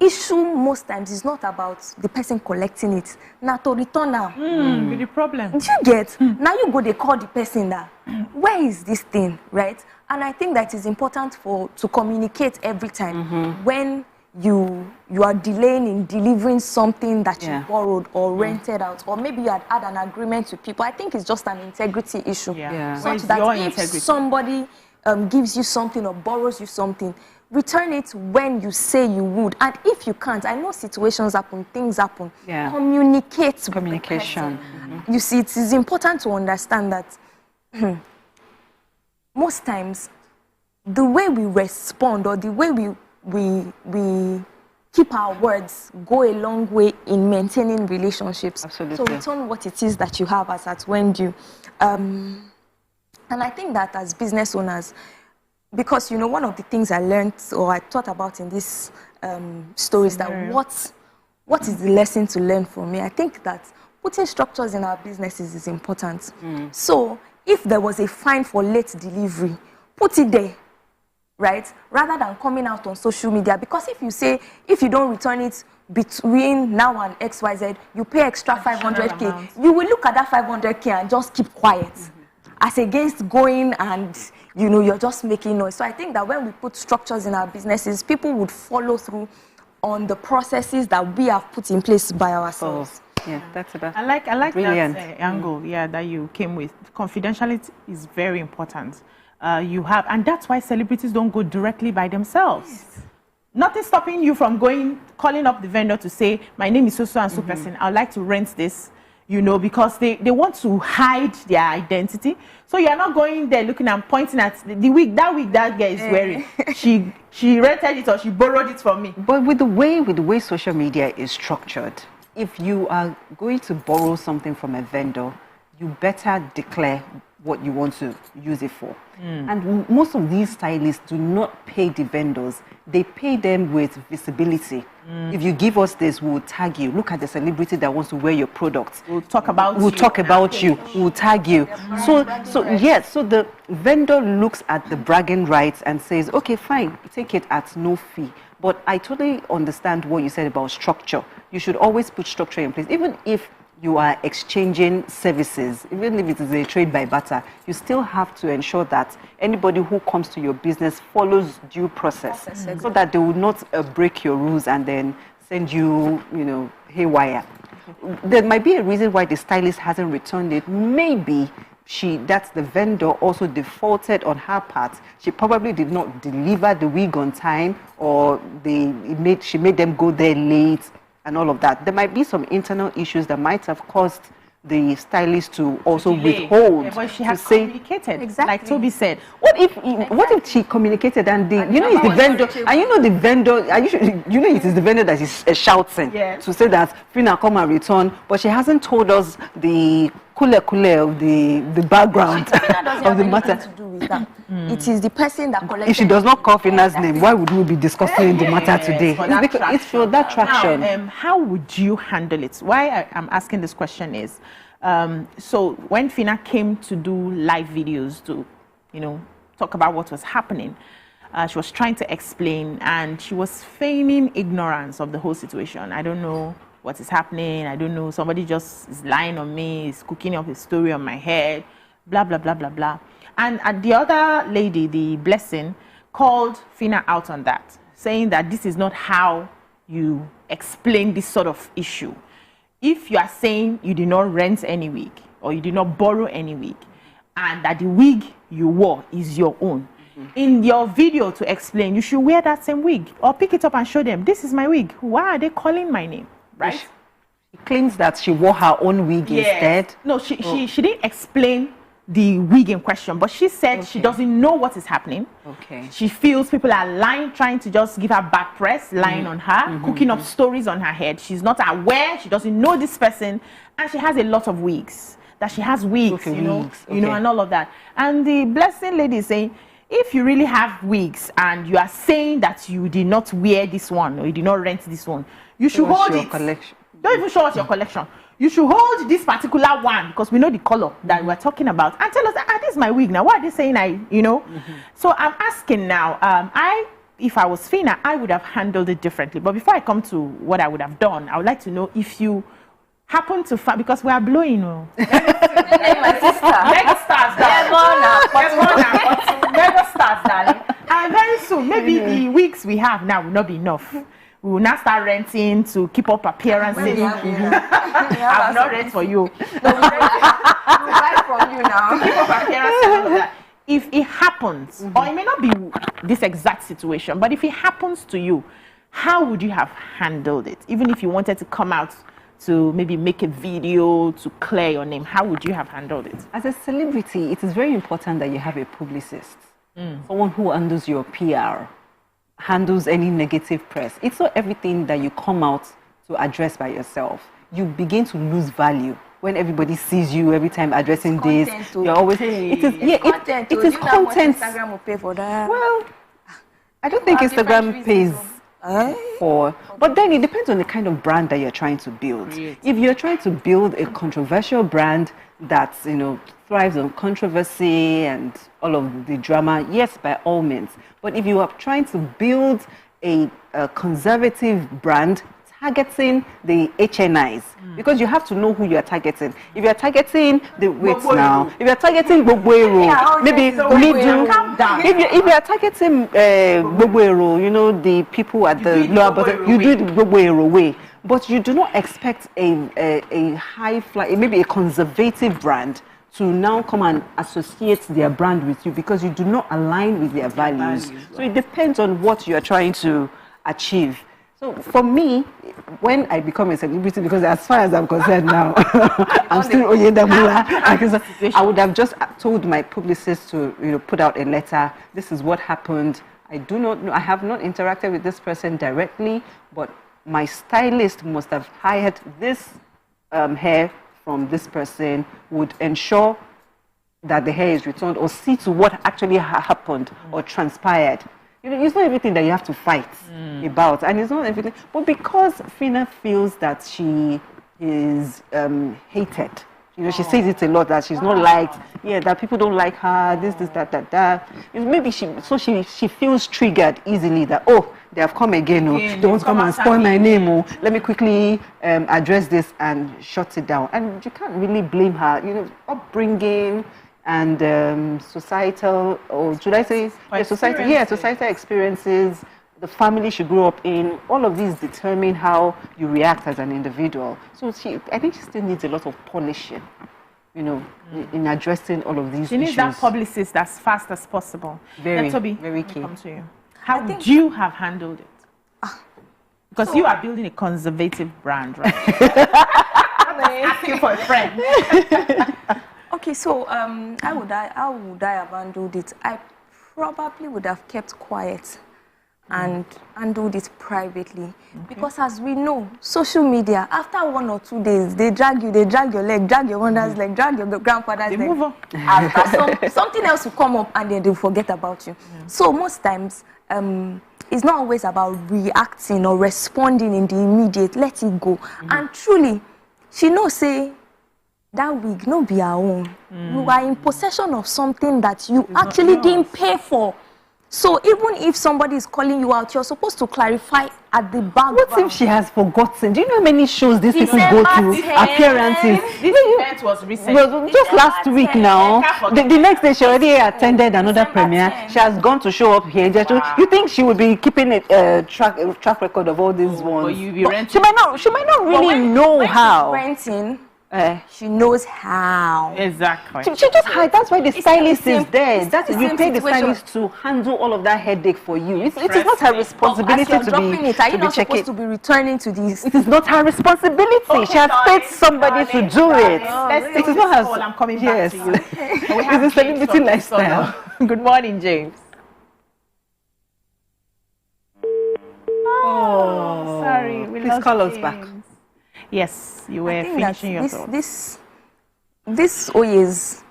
issue most times is not about the person collecting it. Now to return now. The problem. Do you get? Now you go, they call the person that, where is this thing, right? And I think that is important to communicate every time when you are delaying in delivering something that you borrowed or rented out, or maybe you had an agreement with people. I think it's just an integrity issue. Such that if somebody gives you something or borrows you something, return it when you say you would. And if you can't, I know situations happen, things happen. Communicate. Communication. You see, it is important to understand that most times the way we respond or the way we keep our words go a long way in maintaining relationships. Absolutely. So return what it is that you have as at when due. And I think that as business owners, because, you know, one of the things I learned or I thought about in this story is that what is the lesson to learn from me? I think that putting structures in our businesses is important. So if there was a fine for late delivery, put it there, right? Rather than coming out on social media. Because if you say, if you don't return it between now and XYZ, you pay extra 500K, you will look at that 500K and just keep quiet. As against going and, you know, you're just making noise. So I think that when we put structures in our businesses, people would follow through on the processes that we have put in place by ourselves. Yeah, that's about. I like that angle, that you came with. Confidentiality is very important. And that's why celebrities don't go directly by themselves. Nothing stopping you from calling up the vendor to say, my name is so and so person. I'd like to rent this. You know, because they want to hide their identity. So you're not going there looking and pointing at the wig that girl is wearing. She rented it or she borrowed it from me. But with the way social media is structured, if you are going to borrow something from a vendor, you better declare what you want to use it for. And most of these stylists do not pay the vendors. They pay them with visibility. If you give us this, we'll tag you. Look at the celebrity that wants to wear your products. We'll talk about you. We'll tag you. So the vendor looks at the bragging rights and says, okay, fine, take it at no fee. But I totally understand what you said about structure. You should always put structure in place. Even if you are exchanging services, even if it is a trade by barter, you still have to ensure that anybody who comes to your business follows due process, so that they will not break your rules and then send you, haywire. There might be a reason why the stylist hasn't returned it. Maybe that's the vendor also defaulted on her part. She probably did not deliver the wig on time, or she made them go there late, and all of that. There might be some internal issues that might have caused the stylist to also delay. withhold. Yeah, but she to has say, communicated, Exactly. like Toby said. what if she communicated and the it's the vendor, and the vendor, it is the vendor that is shouting to say that Phyna come and return, but she hasn't told us the kule of the background of the matter. To do with that. It is the person that collected. If she does not call Phyna's name, why would we be discussing the matter today? It's for that traction. Now, how would you handle it? Why I'm asking this question is, so when Phyna came to do live videos to, talk about what was happening, she was trying to explain, and she was feigning ignorance of the whole situation. I don't know what is happening. I don't know. Somebody just is lying on me, is cooking up a story on my head, blah, blah, blah, blah, blah. And the other lady, the Blessing, called Phyna out on that, saying that this is not how you explain this sort of issue. If you are saying you did not rent any wig or you did not borrow any wig, and that the wig you wore is your own, in your video to explain, you should wear that same wig or pick it up and show them, this is my wig. Why are they calling my name? Right? She claims that she wore her own wig instead. No, she didn't explain the wig in question, but she said she doesn't know what is happening. Okay. She feels people are lying, trying to just give her back press, lying on her, cooking up stories on her head. She's not aware, she doesn't know this person, and she has a lot of wigs. That she has wigs, you know, and all of that. And the Blessing lady is saying, if you really have wigs and you are saying that you did not wear this one or you did not rent this one, you should hold it. Collection. Don't even show us your collection. You should hold this particular one because we know the color that we're talking about, and tell us, this is my wig now. Why are they saying So I'm asking now, if I was Phyna, I would have handled it differently. But before I come to what I would have done, I would like to know if you happen to find, because we are blowing. My sister. Mega stars, darling. Mega stars, darling. And very soon, maybe the wigs we have now will not be enough. We will now start renting to keep up appearances. I will not rent for you. We buy from you now. To keep up appearances and all of that. If it happens, or it may not be this exact situation, but if it happens to you, how would you have handled it? Even if you wanted to come out to maybe make a video to clear your name, how would you have handled it? As a celebrity, it is very important that you have a publicist, someone who handles your PR, handles any negative press. It's not everything that you come out to address by yourself. You begin to lose value when everybody sees you every time addressing this. You're always it is content. It is content. Instagram will pay for that. Well, I don't think Instagram pays for, but then it depends on the kind of brand that you're trying to build. If you're trying to build a controversial brand that thrives on controversy and all of the drama, yes, by all means. But if you are trying to build a conservative brand targeting the HNIs, because you have to know who you are targeting. If you are targeting if you are targeting Bogwero, maybe middle. If you are targeting Bogwero, the people at the lower bottom, you do it Bogwero way. But you do not expect a high fly, maybe a conservative brand, to now come and associate their brand with you because you do not align with their values. So it depends on what you are trying to achieve. So for me, when I become a celebrity, because as far as I'm concerned now, I'm still Oyedamula, I would have just told my publicist to put out a letter. This is what happened. I do not know. I have not interacted with this person directly, but my stylist must have hired this hair from this person, would ensure that the hair is returned or see to what actually happened or transpired. It's not everything that you have to fight about, and it's not everything. But because Phyna feels that she is hated, she says it a lot, that she's not liked, that people don't like her, this, that. Maybe she feels triggered easily that, they have come again, they want to come and spoil my name, let me quickly address this and shut it down. And you can't really blame her, upbringing and societal, or should I say, societal experiences, the family she grew up in, all of these determine how you react as an individual. So I think she still needs a lot of polishing, in addressing all of these issues. She needs that publicist as fast as possible. Toby, very key. Come to you. How would you have handled it? Because you are building a conservative brand, right? asking for a friend. Okay, so how would I have handled it? I probably would have kept quiet and handled it privately. Because as we know, social media, after 1 or 2 days, they drag your leg, drag your mother's leg, drag your grandfather's leg. Move on. After something else will come up and then they'll forget about you. So most times, it's not always about reacting or responding in the immediate. Let it go. And truly, she knows, say, that wig no be her own. You are in possession of something that you actually didn't pay for. So even if somebody is calling you out, you're supposed to clarify at the background. What if she has forgotten? Do you know how many shows these people go to? Appearances. This event was recent. Well, just last week now. The next day she already attended another premiere. She has gone to show up here. You think she would be keeping a track record of all these ones? She might not really know how. Renting. She knows how. Exactly. She just hides. That's why the stylist is there. You pay the stylist to handle all of that headache for you. It is not her responsibility to be checking. Are you not supposed to be returning to this? It is not her responsibility. She has paid somebody to do it. It is not her. I'm coming back to you. It's a celebrity lifestyle. Good morning, James. Oh, sorry. Please call us back. Yes, you were finishing your thoughts. This Oye's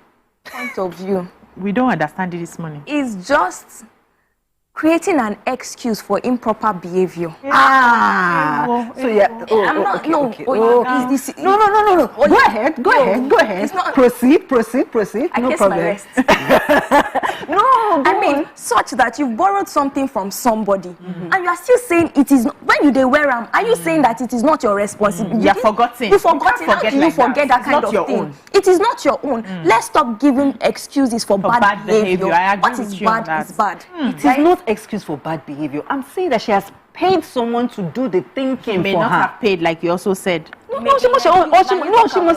point of view. We don't understand it this morning. Is just creating an excuse for improper behavior. So yeah. I'm not. No. No. Go ahead. It's not, proceed. I No guess problem. my rest. No, I mean, such that you've borrowed something from somebody, and you are still saying it is. When you wear them, are you saying that it is not your responsibility? You're forgotten. You forgotten. How do you forget that kind of thing? It is not your own. Let's stop giving excuses for bad behavior. I agree what with is you on bad that. is bad. It is not excuse for bad behavior. I'm saying that she has paid someone to do the thinking She may for not her. have paid, like you also said. She must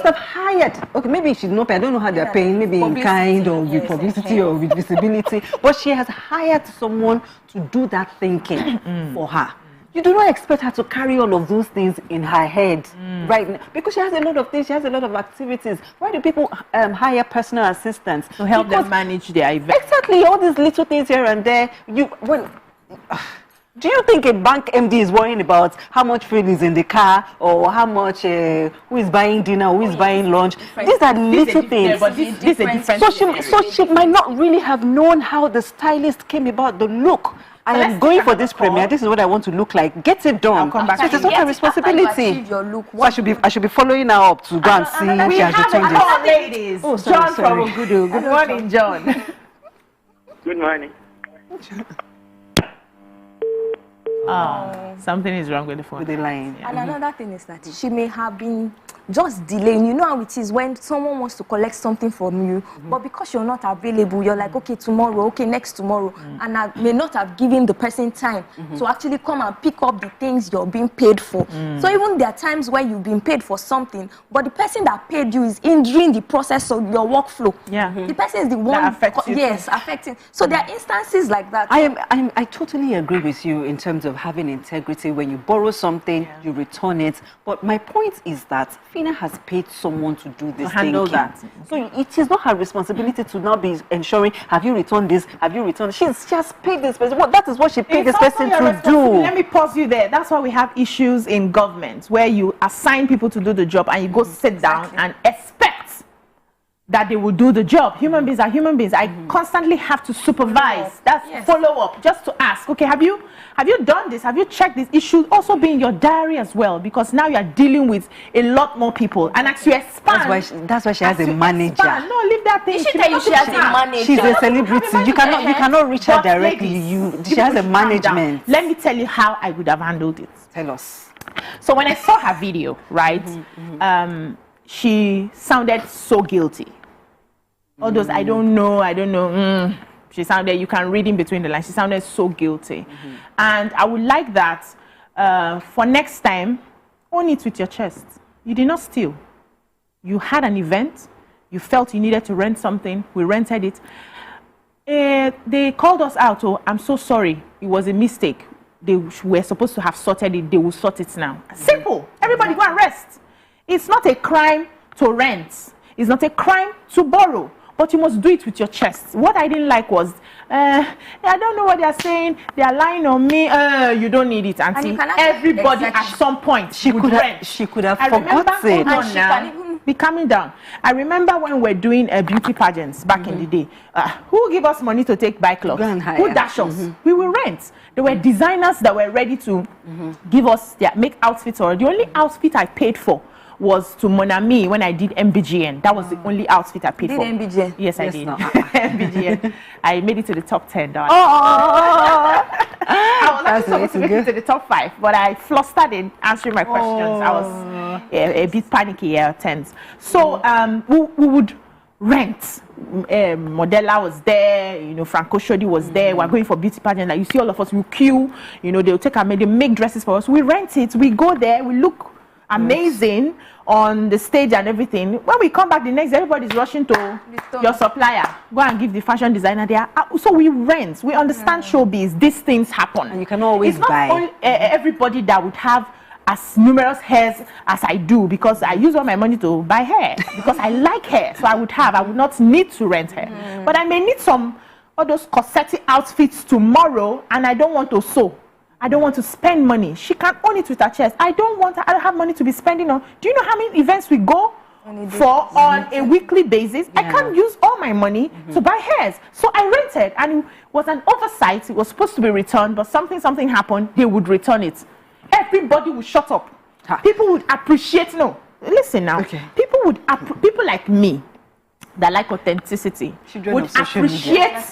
have hired. Okay, maybe she's not paid. I don't know how they're paying. Maybe in kind or with publicity or with visibility. But she has hired someone to do that thinking for her. You do not expect her to carry all of those things in her head right now, because she has a lot of things. She has a lot of activities. Why do people hire personal assistants to help them manage their event? Exactly, all these little things here and there. Do you think a bank MD is worrying about how much food is in the car, or how much who is buying dinner, who is buying lunch? These are little things. But this is a different. So she might not really have known how the stylist came about the look. I am going for this premiere. This is what I want to look like. Get it done. So it's not her responsibility. So I should be following her up to go and see if she has to change it. Ladies. Oh, John from Ogudu. Good morning, John. Good morning. Oh, something is wrong with the phone. With the line. And another thing is that she may have been just delaying. You know how it is when someone wants to collect something from you, but because you're not available, you're like, okay, tomorrow, okay, next tomorrow, and I may not have given the person time to actually come and pick up the things you're being paid for. So even there are times where you've been paid for something, but the person that paid you is hindering the process of your workflow. Yeah. The person is the one that affects you. Yes, affecting. So there are instances like that. I totally agree with you in terms of having integrity. When you borrow something, you return it. But my point is that Phyna has paid someone to do this handle thinking. that. So it is not her responsibility to now be ensuring, have you returned this? Have you returned? She has paid this person. That is what she paid this person to do. Let me pause you there. That's why we have issues in government where you assign people to do the job and you go sit down and expect that they will do the job. Human beings are human beings. I constantly have to supervise. That's follow up, just to ask, okay, have you done this? Have you checked this? It should also be in your diary as well, because now you are dealing with a lot more people. And as you expand, that's why she has a manager. No, leave that thing. She tell you she has a manager. She's a celebrity. You cannot reach her directly. She has a management. Let me tell you how I would have handled it. Tell us. So when I saw her video, right, she sounded so guilty. All those, I don't know. She sounded, you can read in between the lines, she sounded so guilty. And I would like that for next time, own it with your chest. You did not steal. You had an event, you felt you needed to rent something, we rented it. They called us out, oh, I'm so sorry, it was a mistake. They were supposed to have sorted it, they will sort it now. Simple. Everybody go and rest. It's not a crime to rent. It's not a crime to borrow. But you must do it with your chest. What I didn't like was, I don't know what they're saying. They're lying on me. You don't need it, auntie. Everybody at some point she could have forgotten. Hold on now. Be calming down. I remember when we're doing beauty pageants back in the day. Who give us money to take bike clothes? Who dash us? We will rent. There were designers that were ready to give us make outfits. Or the only outfit I paid for was to Mon Ami when I did MBGN. That was the only outfit I paid for. Did MBGN? Yes, I did. MBGN. I made it to the top 10. I was actually supposed to make it to the top 5, but I flustered in answering my questions. I was a bit panicky at times. So we would rent. Modella was there, Franco Shodi was there. We're going for beauty pageant. Like you see all of us, we queue. They'll take they make dresses for us. We rent it. We go there. We look amazing on the stage and everything. When we come back the next day, everybody's rushing to your supplier. Go and give the fashion designer there. So we rent. We understand showbiz. These things happen. And you can always buy. It's not everybody that would have as numerous hairs as I do, because I use all my money to buy hair because I like hair. So I would not need to rent hair. But I may need all those corset outfits tomorrow, and I don't want to sew. I don't want to spend money. She can own it with her chest. I don't have money to be spending on. Do you know how many events we go for on a weekly basis? I can't use all my money to buy hairs. So I rented, and it was an oversight. It was supposed to be returned, but something happened. They would return it. Everybody would shut up. People would appreciate. No, listen now. People like me that like authenticity would appreciate.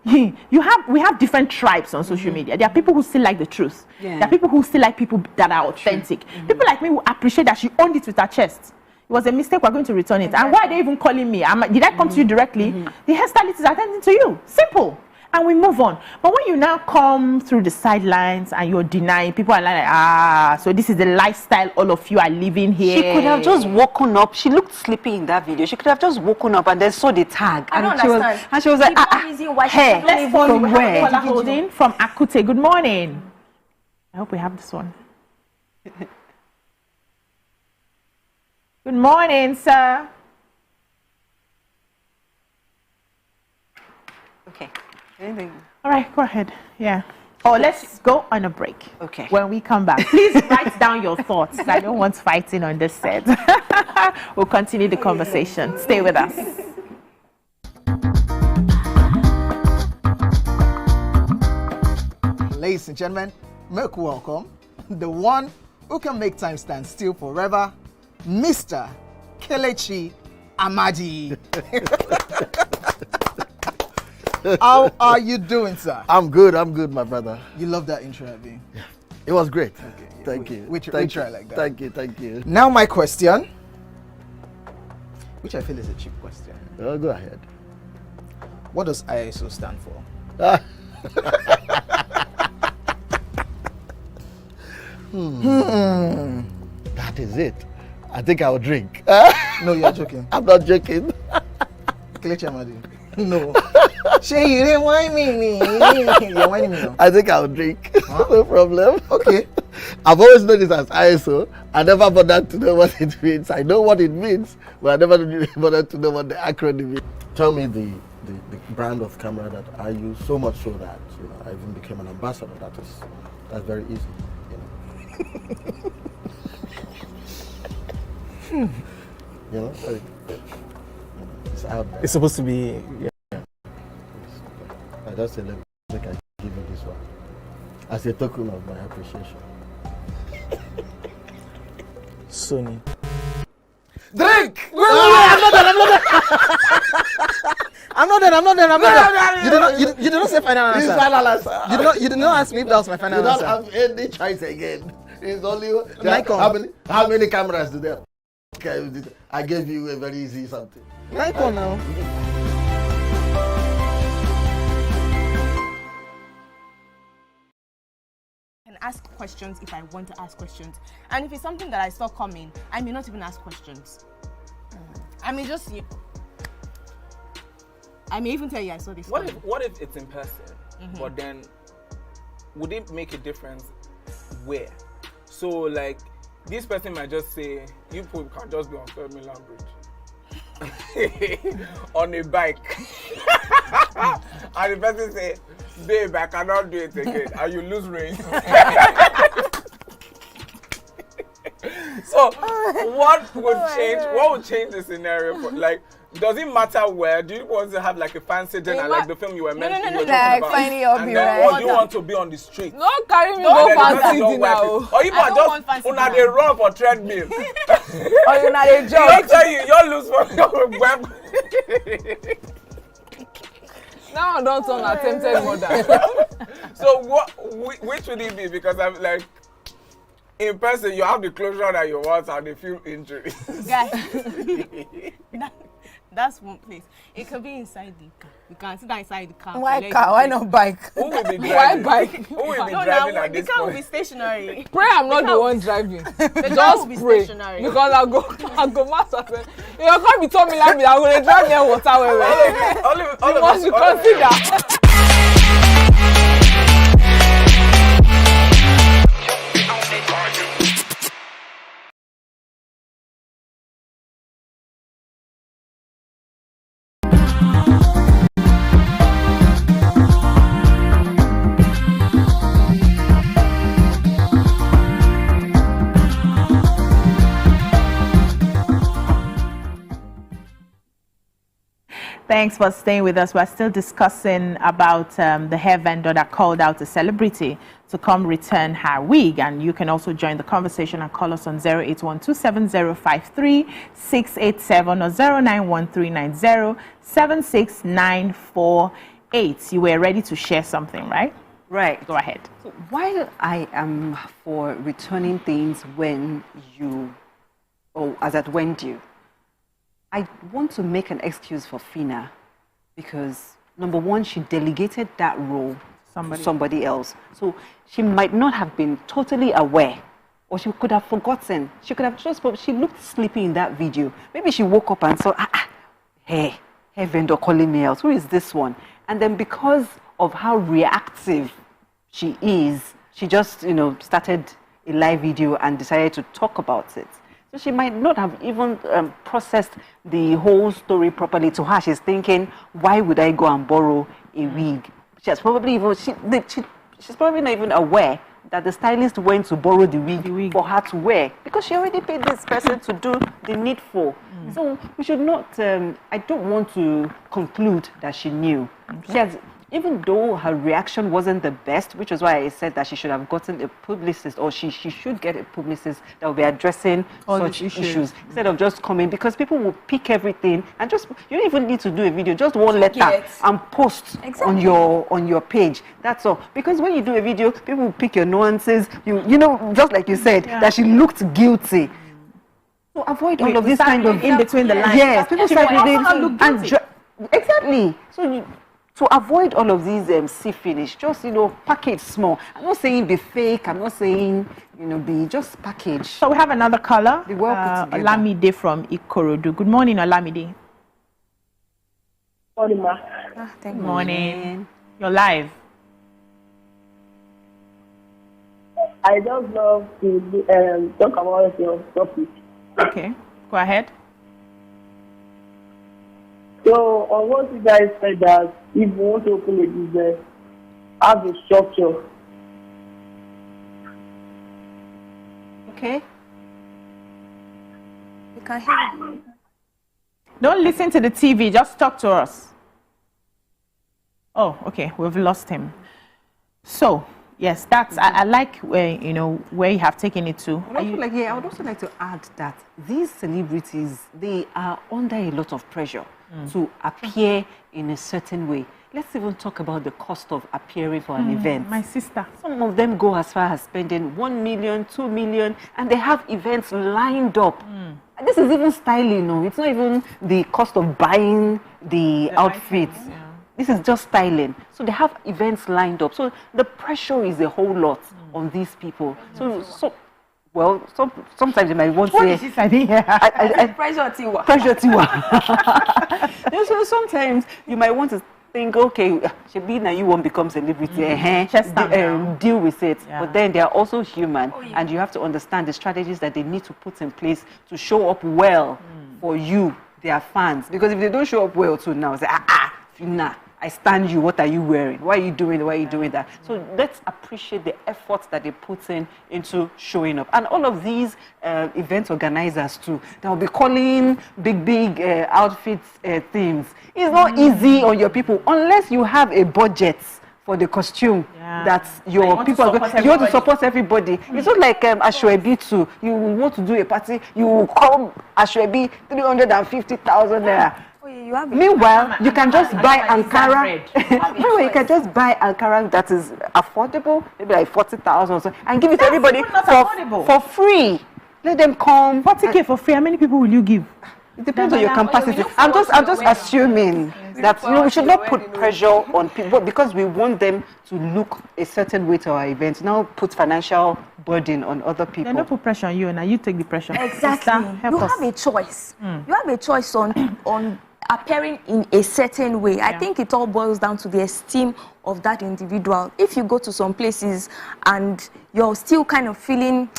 We have different tribes on social media. There are people who still like the truth. There are people who still like people that are authentic. People like me who appreciate that she owned it with her chest. It was a mistake, we're going to return it. And why are they even calling me? Did I come to you directly? The hairstylist is attending to you. Simple. And we move on. But when you now come through the sidelines and you're denying, people are like, so this is the lifestyle all of you are living here. She could have just woken up. She looked sleepy in that video. She could have just woken up and then saw the tag. I don't understand. And she was like, hey, let's follow where? Holding from Akute. Good morning. I hope we have this one. Good morning, sir. Okay. All right, go ahead. Yeah. Let's go on a break. Okay. When we come back, please write down your thoughts. I don't want fighting on this set. We'll continue the conversation. Stay with us. Ladies and gentlemen, make welcome the one who can make time stand still forever, Mr. Kelechi Amadi. How are you doing, sir? I'm good, my brother. You love that intro, Abby? Yeah. It was great. Okay, yeah. Thank you. We try like that. Thank you. Now my question, which I feel is a cheap question. Oh, go ahead. What does ISO stand for? That is it. I think I'll drink. No, you're joking. I'm not joking. Kelechi Amadi. No. Shay, you didn't whine me. You're whining me now. I think I'll drink. Huh? No problem. Okay. I've always known this as ISO. I never bothered to know what it means. I know what it means, but I never bothered to know what the acronym is. Tell me the brand of camera that I use, so much so that I even became an ambassador. That's very easy. It's out there. It's supposed to be. Yeah. I just say, let me give you this one as a token of my appreciation. Sony. Drink! I'm not done. You did not say final answer. Final answer. You did not ask me if that was my final answer. You don't have any choice again. It's only Nikon. How many cameras do they have? Okay, I gave you a very easy something. Nikon now. And ask questions if I want to ask questions. And if it's something that I saw coming, I may not even ask questions. I may just... I may even tell you I saw this. What if it's in person? But then, would it make a difference where? So like, this person might just say, you people can just be on Third Mainland Bridge on a bike. And the person say, babe, I cannot do it again. And you lose range. So what would change? What would change the scenario? Like, does it matter where? Do you want to have like a fancy dinner, like the film you were meant to be talking about? And then, or do you want to be on the street? Don't carry me go fancy dinner. Or you might just una dey run for treadmill. Or una dey jog. Don't tell you lose for your web. Now I don't turn attempted murder. So which would it be? Because I'm like, in person, you have the closure that you want and the few injuries. Guys, that's one place. It could be inside the car. You can sit inside the car. Why car? Why not bike? Who will be driving? Why bike? Who will be driving at this point? The car will be point? stationary. Pray I'm not the one driving. Just pray. Stationary. Because I go master. You can't be telling me like me. I'm going to drive near water. All of us. Consider. Thanks for staying with us. We're still discussing about the hair vendor that called out a celebrity to come return her wig. And you can also join the conversation and call us on 08127053687 or 09139076948. You were ready to share something, right? Right. Go ahead. So while I am for returning things when you, or as at when due, I want to make an excuse for Phyna because, number one, she delegated that role to somebody else. So she might not have been totally aware, or she could have forgotten. She could have just, she looked sleepy in that video. Maybe she woke up and saw, hair vendor calling me out. Who is this one? And then because of how reactive she is, she just, started a live video and decided to talk about it. So she might not have even processed the whole story properly. To her, she's thinking, why would I go and borrow a wig? She's probably she's probably not even aware that the stylist went to borrow the wig for her to wear because she already paid this person to do the needful. So we should not, I don't want to conclude that she knew. She has, even though her reaction wasn't the best, which is why I said that she should have gotten a publicist, or she should get a publicist that will be addressing such issues instead of just coming, because people will pick everything and just, you don't even need to do a video, just one letter and post on your page. That's all. Because when you do a video, people will pick your nuances, you know, just like you said, that she looked guilty. So avoid all of this kind of in between the lines. Yes, people start reading and exactly. So to avoid all of these see finish, just package small. I'm not saying be fake. I'm not saying be just package. So we have another caller. Be well put together. Olamide from Ikorodu. Good morning, Olamide. Morning, ma. Good morning. You're live. I just love to talk about your topic. Okay, go ahead. So, on what you guys said that if you want to open a business, have a structure. Okay. We can hear you. Don't listen to the TV, just talk to us. Oh, okay, we've lost him. So, yes, that's, I like where, where you have taken it to. I would also like to add that these celebrities, they are under a lot of pressure to appear in a certain way. Let's even talk about the cost of appearing for an event. My sister. Some of them go as far as spending 1 million, 2 million, and they have events lined up. This is even styling, it's not even the cost of buying the outfits. This is just styling. So they have events lined up. So the pressure is a whole lot on these people. Sometimes you might want to say... Pressure tiwa. Pressure tiwa. So sometimes you might want to think, okay, Shabina, you won't become celebrity. Deal with it. Yeah. But then they are also human, and you have to understand the strategies that they need to put in place to show up well for you, their fans. Because if they don't show up well too now, say, Phyna, I stand you. What are you wearing? Why are you doing? Why are you doing that? So let's appreciate the efforts that they put into showing up. And all of these event organizers too, they'll be calling big outfits themes. It's not easy on your people unless you have a budget for the costume that your people are going. You want to support everybody. It's not like Ashwebi too. You want to do a party, you come Ashwebi 350,000 naira. Meanwhile, you can just buy Ankara. Meanwhile, you can just buy Ankara that is affordable, maybe like 40,000 or so, and give it to everybody for free. Let them come. 40K for free. How many people will you give? It depends on your capacity. I'm just assuming that we should not put pressure on people because we want them to look a certain way to our events. Now put financial burden on other people. They don't put pressure on you, and now you take the pressure. Exactly. You have a choice. You have a choice on appearing in a certain way. I think it all boils down to the esteem of that individual. If you go to some places and you're still kind of feeling,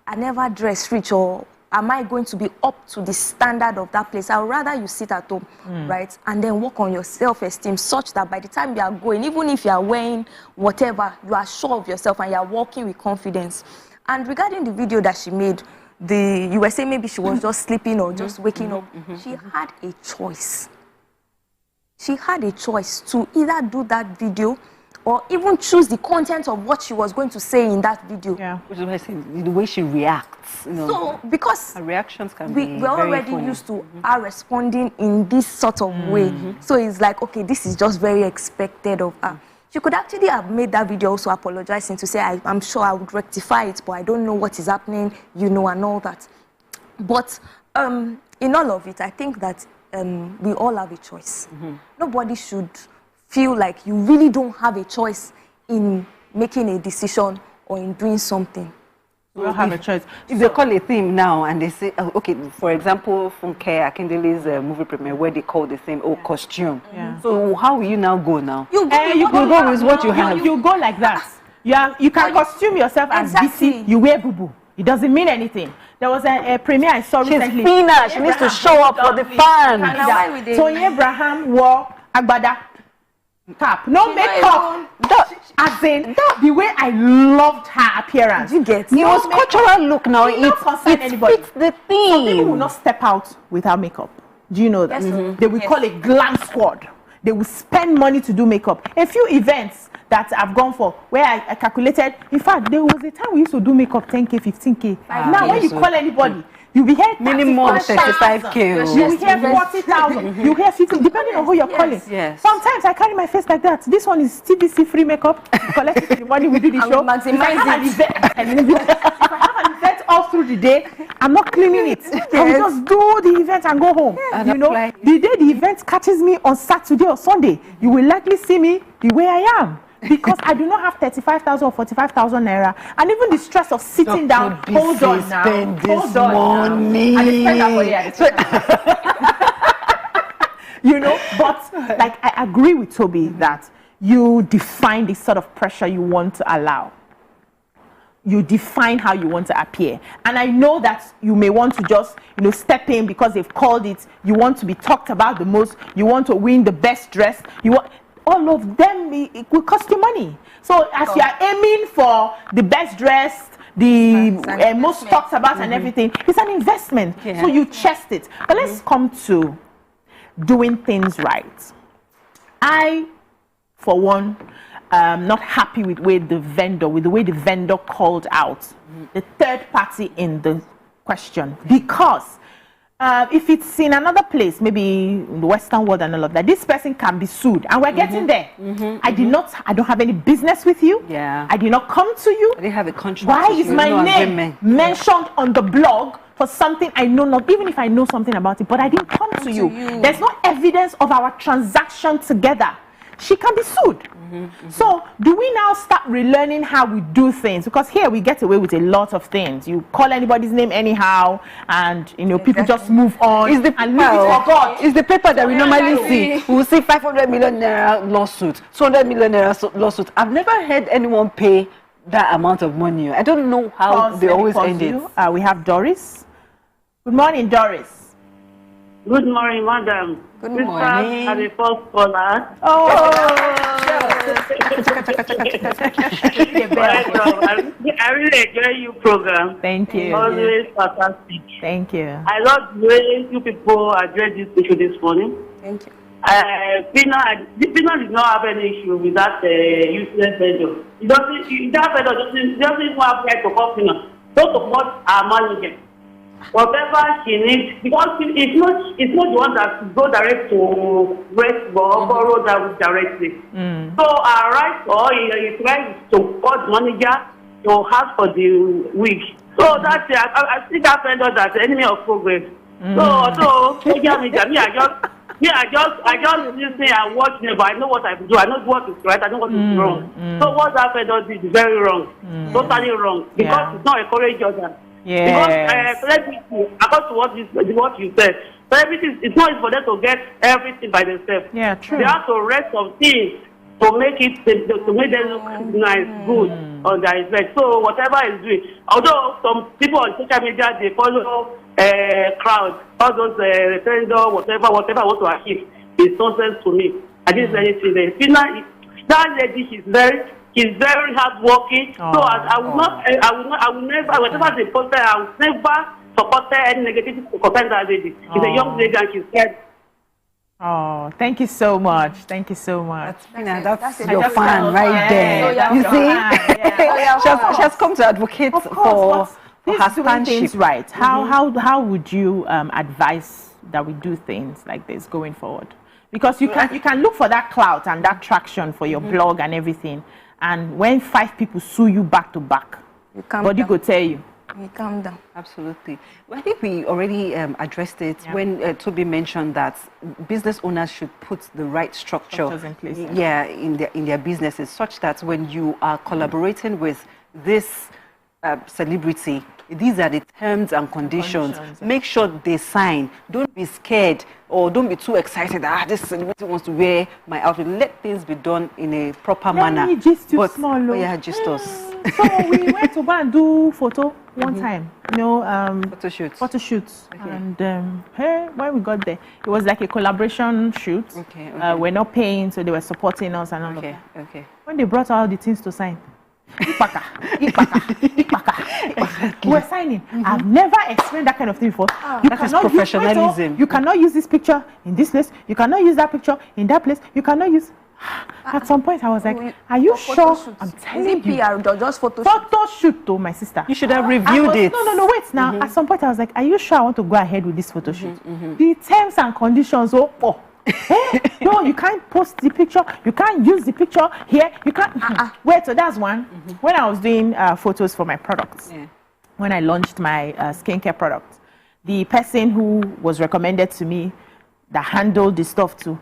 I never dress rich, or am I going to be up to the standard of that place? I would rather you sit at home, right, and then work on your self-esteem such that by the time you are going, even if you are wearing whatever, you are sure of yourself and you are walking with confidence. And regarding the video that she made, you were saying maybe she was just sleeping or just waking up. She had a choice. She had a choice to either do that video or even choose the content of what she was going to say in that video. Yeah, which is why I say the way she reacts. You know, so because her reactions can be we're already used to her responding in this sort of way. So it's like, okay, this is just very expected of her. She could actually have made that video also apologizing to say, I'm sure I would rectify it, but I don't know what is happening, you know, and all that. But in all of it, I think that we all have a choice. Nobody should feel like you really don't have a choice in making a decision or in doing something. We don't have a choice. If they call a theme now and they say, okay, for example, Funke Akindele's movie premiere where they call the theme, costume. So how will you now go now? You go with what you have. You go like that. You can costume yourself as BC. You wear boo-boo. It doesn't mean anything. There was a premiere I saw recently. She's Phyna. She needs to show up for the fans. So Abraham wore agbada cap, no makeup. As in the way I loved her appearance. You get it was cultural look now. It fits the theme. Some people will not step out without makeup. Do you know that? They will call it glam squad. They will spend money to do makeup. A few events that I've gone for where I calculated, in fact, there was a time we used to do makeup 10K, 15K. Now when you call anybody, you will hear minimum 35K. You will hear 40,000. You hear 50, depending on who you're calling. Yes. Sometimes I carry my face like that. This one is TVC free makeup. Collect it the money we do the show. If I have an event all through the day, I'm not cleaning it. I will just do the event and go home. You know, the day the event catches me on Saturday or Sunday, you will likely see me the way I am. Because I do not have 35,000 or 45,000 naira, and even the stress of sitting down. Hold on now. Spend this money. You know, but like I agree with Toby that you define the sort of pressure you want to allow. You define how you want to appear, and I know that you may want to just step in because they've called it. You want to be talked about the most. You want to win the best dress. You want. All of them, it will cost you money. So as you are aiming for the best dressed, the most talked about and everything, it's an investment. So you chest it. But let's come to doing things right. I, for one, am not happy with the way the vendor called out the third party in the question, because if it's in another place, maybe in the Western world and all of that, this person can be sued, and we're getting there. I don't have any business with you. I did not come to you. I didn't have a contract. Why is my name mentioned on the blog for something I know not, even if I know something about it, but I didn't come to you. There's no evidence of our transaction together. she can be sued. So do we now start relearning how we do things? Because here we get away with a lot of things. You call anybody's name anyhow, and people just move on. It's the and leave it for God. It's the paper that we normally see. We will see 500 million naira lawsuit, 200 million naira lawsuit. I've never heard anyone pay that amount of money. I don't know how they always end it. We have Doris. Good morning, Doris. Good morning, madam. Good morning. As a first caller. Oh. I really enjoy your program. Thank you. Always fantastic. Thank you. I love the way you people address this issue this morning. Thank you. Phyna did not have any issue with that useless vendor. That vendor doesn't have right to call Phyna. Don't support our manager. Whatever she needs, because it's not the one that go direct to rest or borrow that directly. So our right or his right to call the manager to ask for the wig. So that's I see that vendor that's the enemy of progress. So social media, I just listen and watch them, but I know what I do. I know what is right. I know what is wrong. So what that vendor did is very wrong, totally wrong, because it's not encourage others. Because celebrity, according to what you said, celebrity it's not for them to get everything by themselves. Yeah, true. They have to rest some things to make them look nice, good on their event. So whatever is doing, although some people on social media they follow crowd, all those vendor, whatever want to achieve is nonsense to me. I didn't say anything there. Phyna, that lady, she's very hardworking. So I will never, whatever they posted, I will never support any negative content that lady. She's a young lady and she's scared. Oh, thank you so much. Thank you so much. That's your fan right there. You see? She has come to advocate for her fanship. Right. How would you advise that we do things like this going forward? Because you can look for that clout and that traction for your blog and everything. And when 5 people sue you back to back, body go tell you. You calm down. Absolutely. Well, I think we already addressed it when Toby mentioned that business owners should put the right structure in place. In their businesses, such that when you are collaborating with this celebrity, these are the terms and conditions. Make sure they sign. Don't be scared or don't be too excited. This celebrity wants to wear my outfit. Let things be done in a proper manner. Just too small. Just us. So we went to go and do photo one time. Photo shoots. Okay. And when we got there, it was like a collaboration shoot. Okay. We're not paying, so they were supporting us and all of that. Okay. When they brought all the things to sign, we're signing. I've never experienced that kind of thing before. That is professionalism. You cannot use this picture in this place. You cannot use that picture in that place. You cannot use. At some point, I was like, "Are you sure?" I'm telling you. Just photo shoot to my sister. You should have reviewed it. No, wait now. At some point, I was like, "Are you sure I want to go ahead with this photo shoot?" The terms and conditions. No, you can't post the picture. You can't use the picture here. You can't. Wait, so that's one. When I was doing photos for my products, when I launched my skincare product, the person who was recommended to me that handled the stuff too,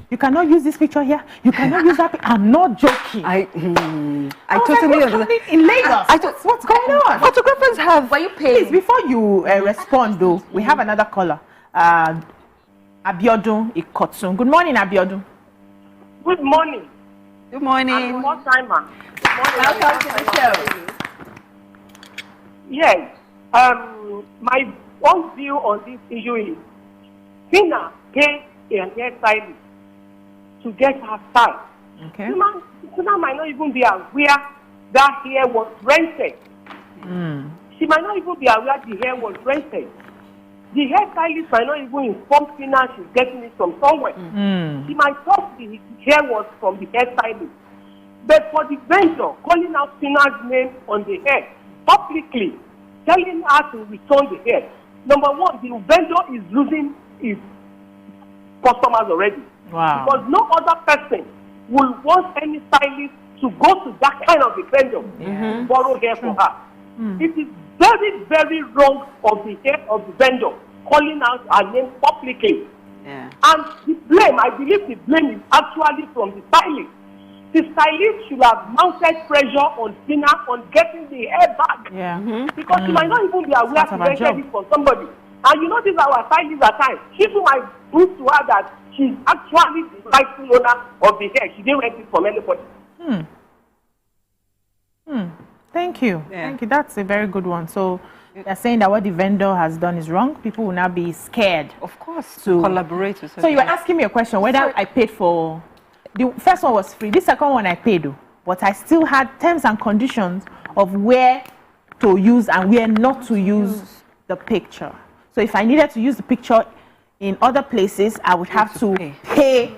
you cannot use this picture here. You cannot use that. I'm not joking. I totally understand. In Lagos, what's going on? Photographers have. Were you paying? Please, before you respond, though, we have another caller. Abiodun Ikotsun. Good morning, Abiodun. Good morning. Good morning. I'm more timer. Welcome to the show. Yes. My own view on this issue is Phyna paid a hairstylist to get her style. Okay. Phyna might not even be aware that hair was rented. She might not even be aware the hair was rented. The hairstylist might not even inform Phyna she's getting it from somewhere. She might thought the hair was from the hairstylist. But for the vendor calling out Phyna's name on the hair publicly, telling her to return the hair, number one, the vendor is losing his customers already. Wow. Because no other person will want any stylist to go to that kind of a vendor to borrow hair for her. It is very, very wrong of the head of the vendor calling out her name publicly. And the blame, I believe the blame is actually from the stylist. The stylist should have mounted pressure on Phyna on getting the hair back. Yeah. Because she might not even be aware she rented it for somebody. And you know, these are our stylists at times. She might prove to her that she's actually the rightful owner of the hair. She didn't rent it from anybody. Thank you. Yeah. Thank you. That's a very good one. So they're saying that what the vendor has done is wrong. People will now be scared. Of course, to collaborate with. So you were asking me a question whether I paid for. The first one was free. The second one I paid, but I still had terms and conditions of where to use and where not to use the picture. So if I needed to use the picture in other places, I would have to pay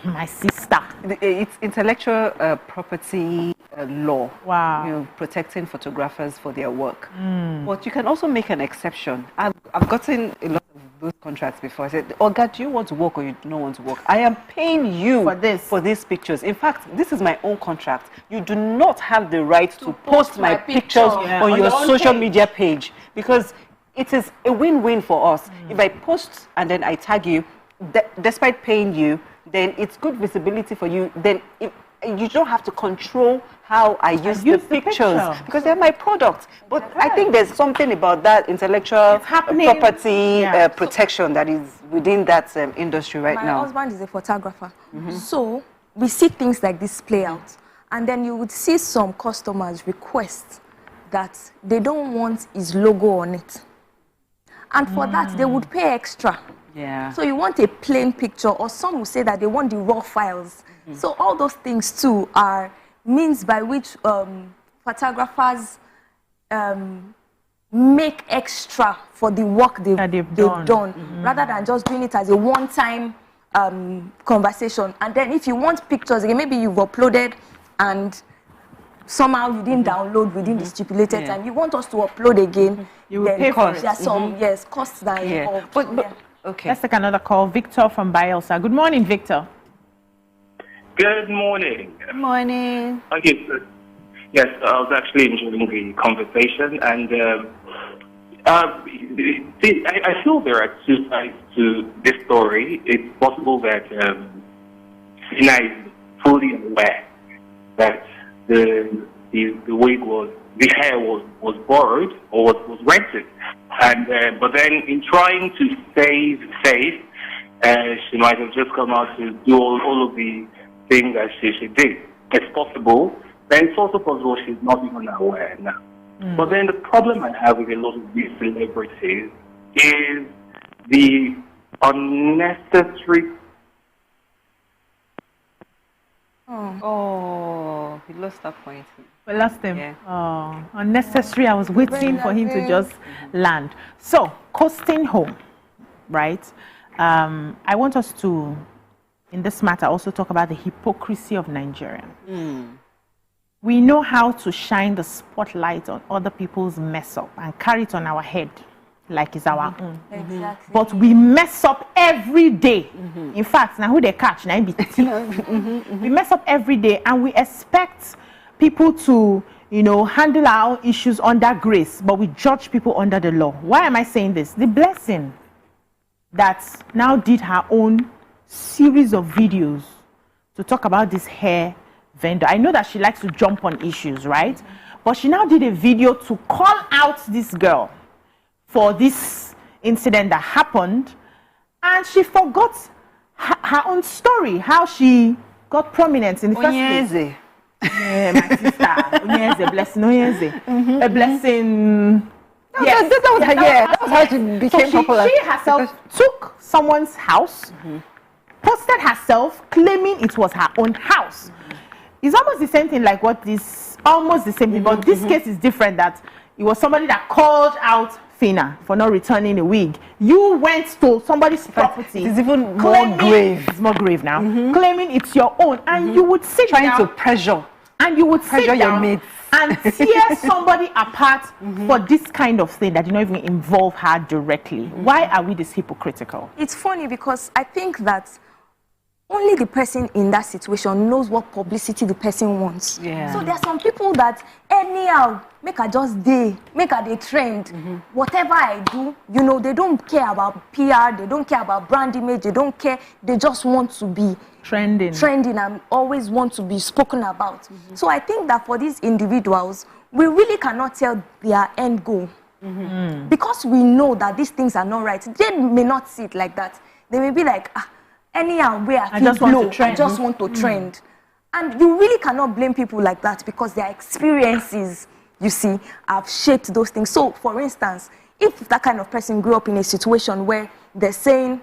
my sister. It's intellectual property law. Wow. You know, protecting photographers for their work. But you can also make an exception. I've gotten a lot of those contracts before. I said, Oga, do you want to work or you don't want to work? I am paying you for these pictures. In fact, this is my own contract. You do not have the right to post my pictures on your social media page, because it is a win-win for us. If I post and then I tag you, despite paying you, then it's good visibility for you. Then you don't have to control how I use the pictures because they're my product. But I think there's something about that intellectual property protection that is within that industry right now. My husband is a photographer. So we see things like this play out. And then you would see some customers request that they don't want his logo on it. And for that, they would pay extra. Yeah. So you want a plain picture, or some will say that they want the raw files. So all those things too are means by which photographers make extra for the work they've done. Rather than just doing it as a one-time conversation. And then if you want pictures, again, maybe you've uploaded and somehow you didn't download within the stipulated time. You want us to upload again. You will pay for it. There are some costs that are involved. Okay. Let's take another call. Victor from Bielsa. Good morning, Victor. Good morning. Good morning. Okay, so, yes, I was actually enjoying the conversation, and I feel there are two sides to this story. It's possible that Phyna is fully aware that the hair was borrowed or was rented, and but then in trying to save face, she might have just come out to do all of the things that she did. It's possible. Then it's also possible she's not even aware now. But then the problem I have with a lot of these celebrities is the unnecessary. Oh, he lost that point. We lost him. Yeah. Oh, unnecessary. I was waiting for him to just land. So, coasting home, right? I want us to, in this matter, also talk about the hypocrisy of Nigeria. We know how to shine the spotlight on other people's mess up and carry it on our head like it's our own. Exactly. But we mess up every day. In fact, now who they catch, now we mess up every day, and we expect people to, handle our issues under grace, but we judge people under the law. Why am I saying this? The blessing that now did her own series of videos to talk about this hair vendor. I know that she likes to jump on issues, right? But she now did a video to call out this girl for this incident that happened, and she forgot her own story, how she got prominence in the first place. Yeah, my sister. Onyeze, blessing, Onyeze. A blessing. That was how she became popular. She herself took someone's house, posted herself, claiming it was her own house. It's almost the same thing like what this, almost the same thing, but this case is different, that it was somebody that called out Phyna for not returning a wig. You went to somebody's property. It's even more grave. It's more grave now. Claiming it's your own, and you would sit trying down, to pressure. And you would pressure sit your down mates and tear somebody apart for this kind of thing that did not even involve her directly. Why are we this hypocritical? It's funny because I think that only the person in that situation knows what publicity the person wants. Yeah. So there are some people that anyhow make a just day, make a day trend. Whatever I do, you know, they don't care about PR, they don't care about brand image, they don't care. They just want to be trending and always want to be spoken about. So I think that for these individuals, we really cannot tell their end goal. Because we know that these things are not right. They may not see it like that. They may be like, anyhow, where I just want to trend. And you really cannot blame people like that because their experiences, you see, have shaped those things. So, for instance, if that kind of person grew up in a situation where they're saying,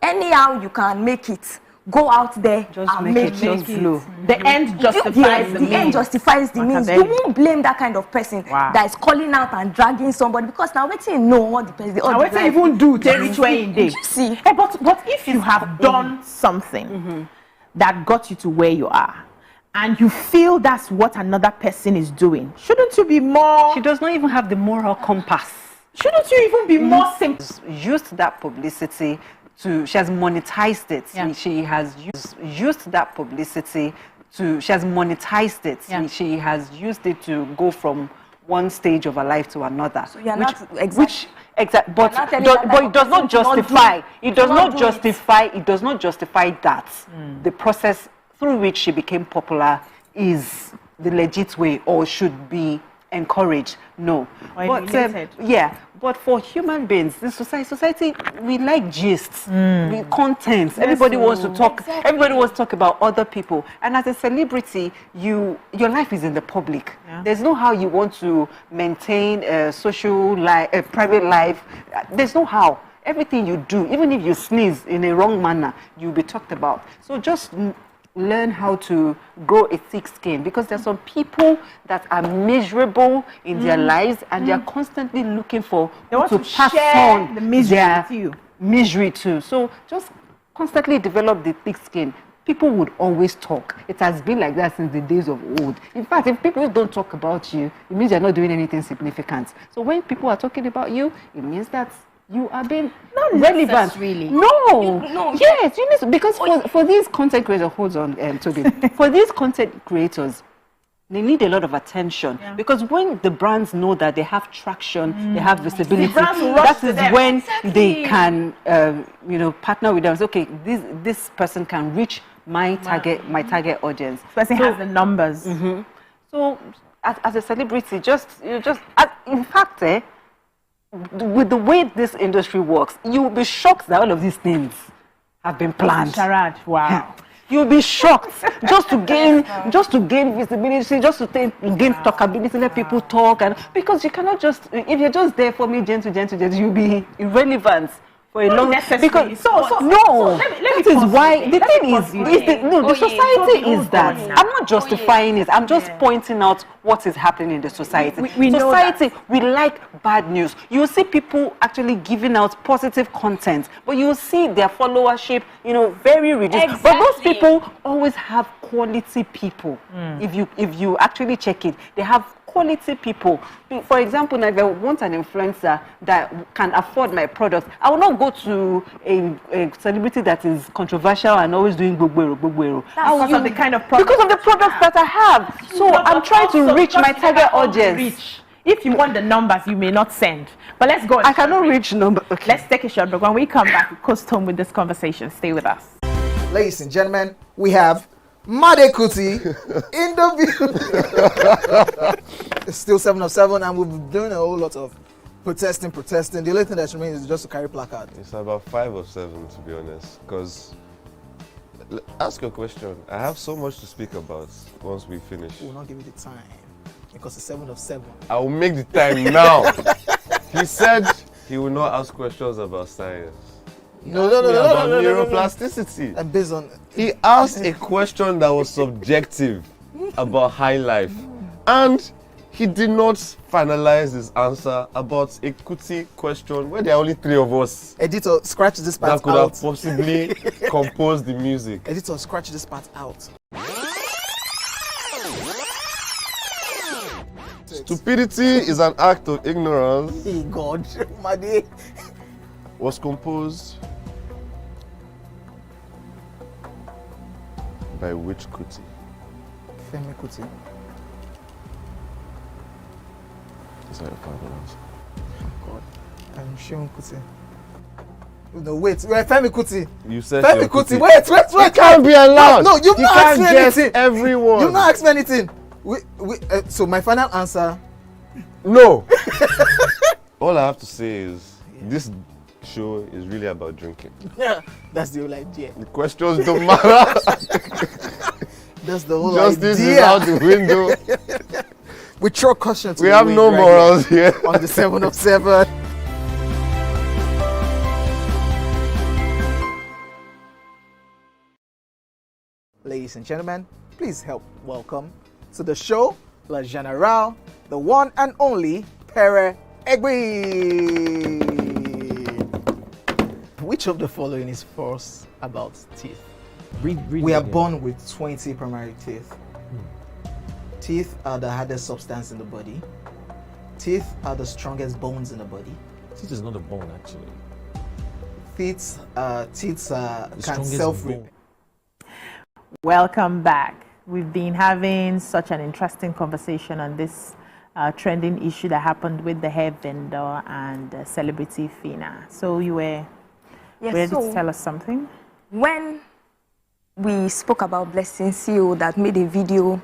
anyhow you can make it, go out there and make it. The end justifies the means. The end justifies the means. You won't blame that kind of person that is calling out and dragging somebody because now what you know what the person. Now what you even do to reach where you did. See, but if you have done something that got you to where you are, and you feel that's what another person is doing, shouldn't you be more? She does not even have the moral compass. Shouldn't you even be more simple? Used that publicity to, she has monetized it. Yeah. She has used that publicity to, she has monetized it. Yeah. She has used it to go from one stage of her life to another. So you're but it does not justify. It does not justify. It does not justify that the process through which she became popular is the legit way or should be encouraged. No, but for human beings, the society, we like gists, contents. Everybody wants to talk. Exactly. Everybody wants to talk about other people. And as a celebrity, your life is in the public. Yeah. There's no how you want to maintain a social life, a private life. There's no how. Everything you do, even if you sneeze in a wrong manner, you'll be talked about. So just learn how to grow a thick skin, because there's some people that are miserable in their lives and they are constantly looking for to pass on the misery their to you. Misery too. So just constantly develop the thick skin. People would always talk. It has been like that since the days of old. In fact, if people don't talk about you, it means you're not doing anything significant. So when people are talking about you, it means that you are being relevant. Really? No. Yes, you need to, because for these content creators, hold on, Toby. For these content creators, they need a lot of attention because when the brands know that they have traction, they have visibility, that is when they can, partner with them. Okay, this person can reach my target audience. This person has the numbers. So, as a celebrity, in fact, with the way this industry works, you'll be shocked that all of these things have been planned. Charade, wow. You'll be shocked just to gain visibility, just to gain talkability, let people talk, and because you cannot if you're just there for me, gentle, you'll be irrelevant for a long time. Because that is why the thing is, the society is that. I'm not justifying it. I'm just pointing out what is happening in the society. We know society, we like bad news. You see people actually giving out positive content, but you see their followership, very reduced. Exactly. But those people always have quality people. If you actually check it, they have quality people. For example, if I want an influencer that can afford my product, I will not go to a celebrity that is controversial and always doing bugbero. Because of the kind of product. Because of the products that I have. So I'm trying to reach my target audience. If you want the numbers, you may not send. But let's go. I cannot reach numbers. Okay. Let's take a short break. When we come back, we coast home with this conversation. Stay with us. Ladies and gentlemen, we have Made Kuti in the view. It's still 7 of 7, and we've been doing a whole lot of protesting. The only thing that remains is just to carry placard. It's about 5 of 7, to be honest. Because, ask your question. I have so much to speak about once we finish. We'll not give you the time because it's 7 of 7. I will make the time now. He said he will not ask questions about science. No. Neuroplasticity. And based on, he asked a question that was subjective about high life, and he did not finalize his answer about a Kuti question where there are only 3 of us. Editor, scratch this part out. That could have possibly composed the music. Editor, scratch this part out. Stupidity is an act of ignorance. Hey God, Made. Was composed By which Kuti? Femi Kuti. Is that your final answer? God. I'm Seun Kuti. No, wait, Femi Kuti. You said Femi Kuti. Wait. You can't be allowed. No, you've not asked me anything. Everyone. You've not asked me anything. So my final answer. No. All I have to say is this show is really about drinking. Yeah, that's the whole idea. The questions don't matter. That's the whole Justice idea. is out the window. We throw caution to We the have wind no right morals here. On the 7 of 7. Ladies and gentlemen, please help welcome to the show, La General, the one and only Pere Egbe. Which of the following is false about teeth? We are born with 20 primary teeth. Teeth are the hardest substance in the body. Teeth are the strongest bones in the body. Teeth is not a bone, actually. Teeth can self-repair. Welcome back. We've been having such an interesting conversation on this trending issue that happened with the hair vendor and celebrity Phyna. So you were ready to tell us something? When we spoke about Blessing CEO that made a video,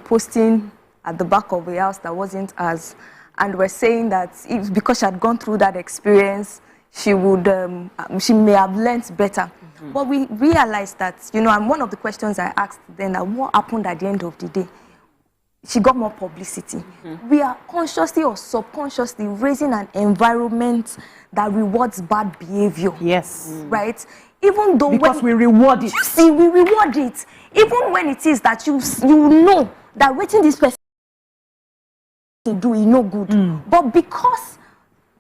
posting at the back of a house that wasn't ours, and we're saying that if because she had gone through that experience, she would, she may have learnt better. But we realized that, and one of the questions I asked then, that what happened at the end of the day? She got more publicity. We are consciously or subconsciously raising an environment that rewards bad behavior. Yes. Right? Even though because we reward it. You see, we reward it. Even when it is that you know that waiting this person to do is no good. But because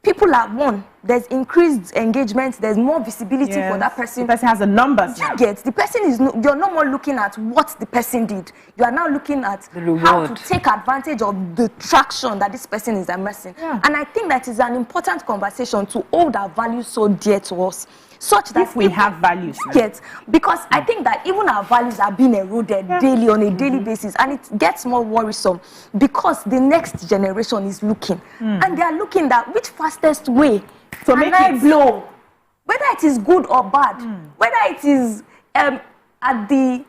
people are one, there's increased engagement, there's more visibility for that person. The person has the numbers now. You get, the person is, you're no more looking at what the person did. You are now looking at how to take advantage of the traction that this person is amassing. And I think that is an important conversation to hold our values so dear to us. Such that if we have values, because I think that even our values are being eroded daily on a daily basis, and it gets more worrisome because the next generation is looking, and they are looking at which fastest way to make it blow, whether it is good or bad, whether it is at the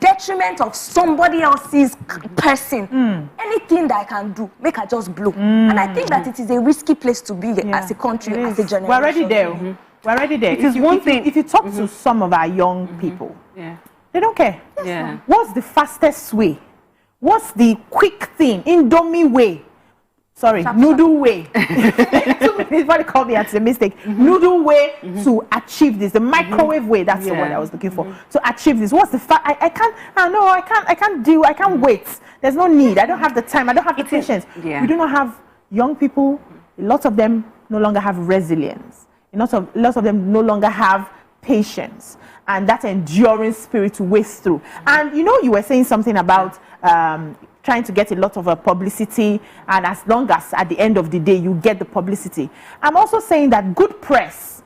detriment of somebody else's person, anything that I can do, make her just blow. And I think that it is a risky place to be as a country, as a generation. We're already there. We're already there. If you talk to some of our young people, they don't care. What's the fastest way? What's the quick thing? Indomie way. Sorry, noodle way. Somebody called me at a mistake. Noodle way to achieve this. The microwave way. That's the word I was looking for. To achieve this. What's the I can't wait. There's no need. I don't have the time. I don't have the patience. We do not have young people. Lots of them no longer have resilience. Lots of them no longer have patience and that enduring spirit to waste through. And you were saying something about trying to get a lot of publicity, and as long as at the end of the day you get the publicity. I'm also saying that good press,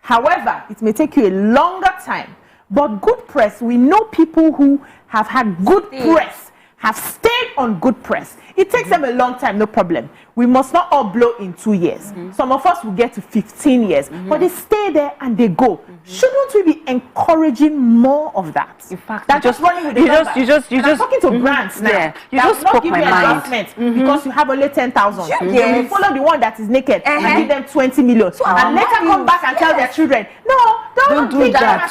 however, it may take you a longer time, but good press, we know people who have had good press, have stayed on good press. It takes them a long time, no problem. We must not all blow in 2 years. Some of us will get to 15 years, but they stay there and they go. Shouldn't we be encouraging more of that? In fact, that's just running with the numbers. You just I'm talking to brands now. You just spoke my mind. Because you have only 10,000. You follow the one that is naked and give them 20 million. And later come back and tell their children, no, don't do that.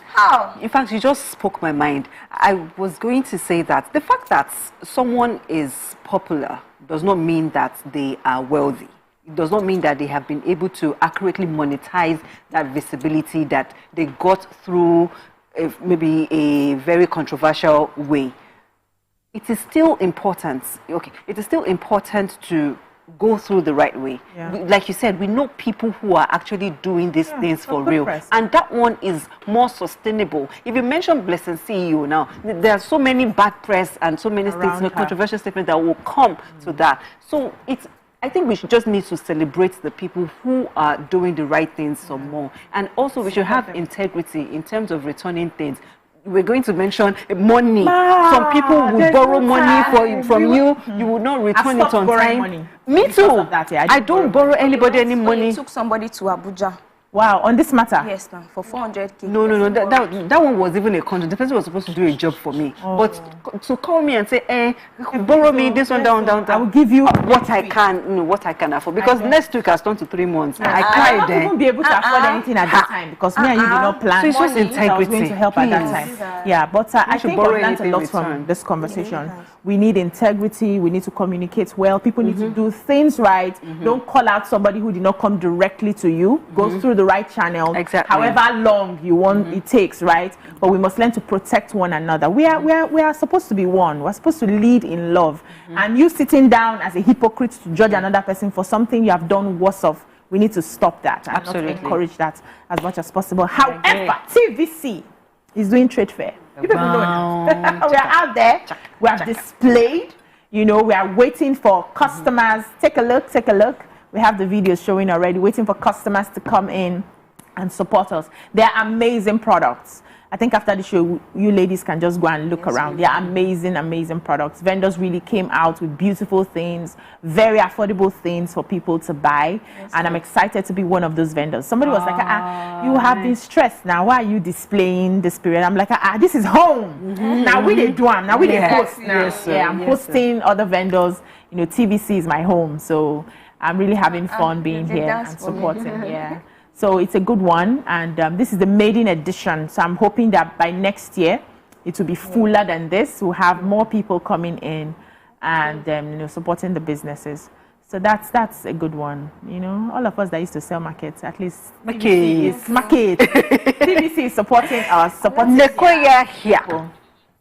How? In fact, you just spoke my mind. I was going to say that the fact that someone is popular does not mean that they are wealthy. It does not mean that they have been able to accurately monetize that visibility that they got through maybe a very controversial way. It is still important. Okay, it is still important to go through the right way. Like you said, we know people who are actually doing these things for real. And that one is more sustainable. If you mention Blessing CEO now, there are so many bad press and so many controversial statements that will come to that. So it's I think we should just need to celebrate the people who are doing the right things some more. And also we should have integrity in terms of returning things. We're going to mention money. Some people will borrow money from you. You will not return it on time. Money. Me too. That, I don't borrow anybody any money. You took somebody to Abuja. Wow, on this matter? Yes, ma'am, for 400K. No. That one was even a contract. The person was supposed to do a job for me. But to call me and say, borrow me this one down. I will give you what I can, what I can afford. Because next week has turned to 3 months. I cried then. I won't be able to afford anything at that time because me and you did not plan. So it's just integrity. I was going to help at that time. Yeah, but I think I've learned a lot from this conversation. We need integrity. We need to communicate well. People need to do things right. Don't call out somebody who did not come directly to you. Go through the right channel. Exactly. However long you want it takes, right? But we must learn to protect one another. We are supposed to be one. We're supposed to lead in love. And you sitting down as a hypocrite to judge another person for something you have done worse of, we need to stop that and not encourage that as much as possible. However, TVC is doing trade fair. You people know that. We are out there. We have displayed. You know, we are waiting for customers. Take a look. We have the videos showing already, waiting for customers to come in and support us. They're amazing products. I think after the show, you ladies can just go and look around. They're amazing products. Vendors really came out with beautiful things, very affordable things for people to buy. And I'm excited to be one of those vendors. Somebody was like, you have been stressed now. Why are you displaying this period? I'm like, this is home. Now we they do them. Now we they post now. I'm posting other vendors. You know, TVC is my home. So I'm really having fun being here and supporting. So it's a good one, and this is the maiden edition. So I'm hoping that by next year it will be fuller than this. We'll have more people coming in and you know, supporting the businesses. So that's a good one. You know, all of us that used to sell markets, at least TVC is supporting us. People.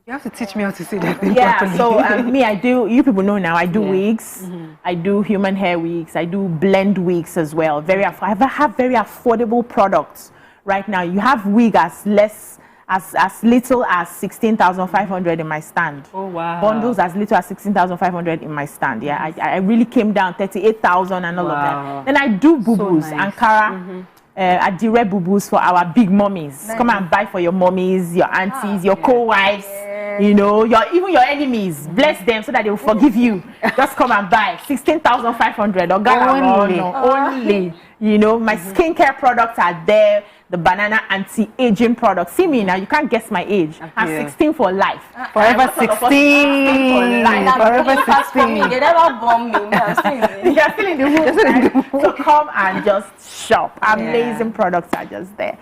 You have to teach me how to say that thing properly. So me, I do, you people know now, I do wigs, I do human hair wigs, I do blend wigs as well. I have very affordable products right now. You have wig as little as 16,500 in my stand. Oh wow. Bundles as little as 16,500 in my stand. Yeah, I really came down 38,000 and all of that. Then I do boo-boos, Ankara. Adire boo-boos for our big mummies. Nice. Come and buy for your mummies, your aunties, your co-wives, you know, even your enemies. Bless them so that they will forgive you. Just come and buy. 16,500 only. You know, my skincare products are there. The banana anti-aging products. See me now, you can't guess my age. I'm 16 for life. Forever 16 for life. Forever 16. They never bomb me. You're still in the room. Right? So come and just shop. Amazing products are just there.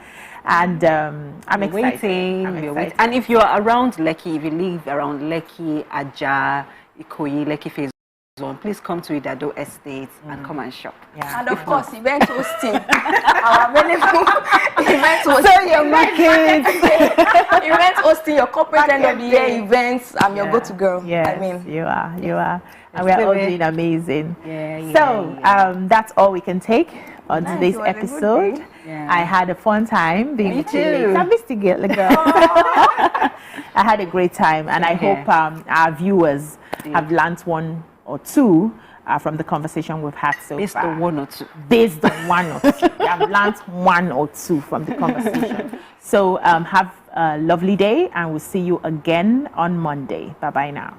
And I'm excited. And if you're around Lekki, if you live around Lekki, Aja, Ikoyi, Lekki Phase 1, please come to Idado Estate and come and shop. Yeah. And of course, event hosting. Our available event hosting. So your market. Event hosting, your corporate end of the year events. I'm your go-to girl. Yes, I mean, you are. And we're all doing amazing. That's all we can take on today's episode. I had a fun time being with you. I missed you, girl. I had a great time, and I hope our viewers have learned one or two from the conversation we've had so far. Based on one or two. Based on one or two. We have learned one or two from the conversation. So have a lovely day, and we'll see you again on Monday. Bye-bye now.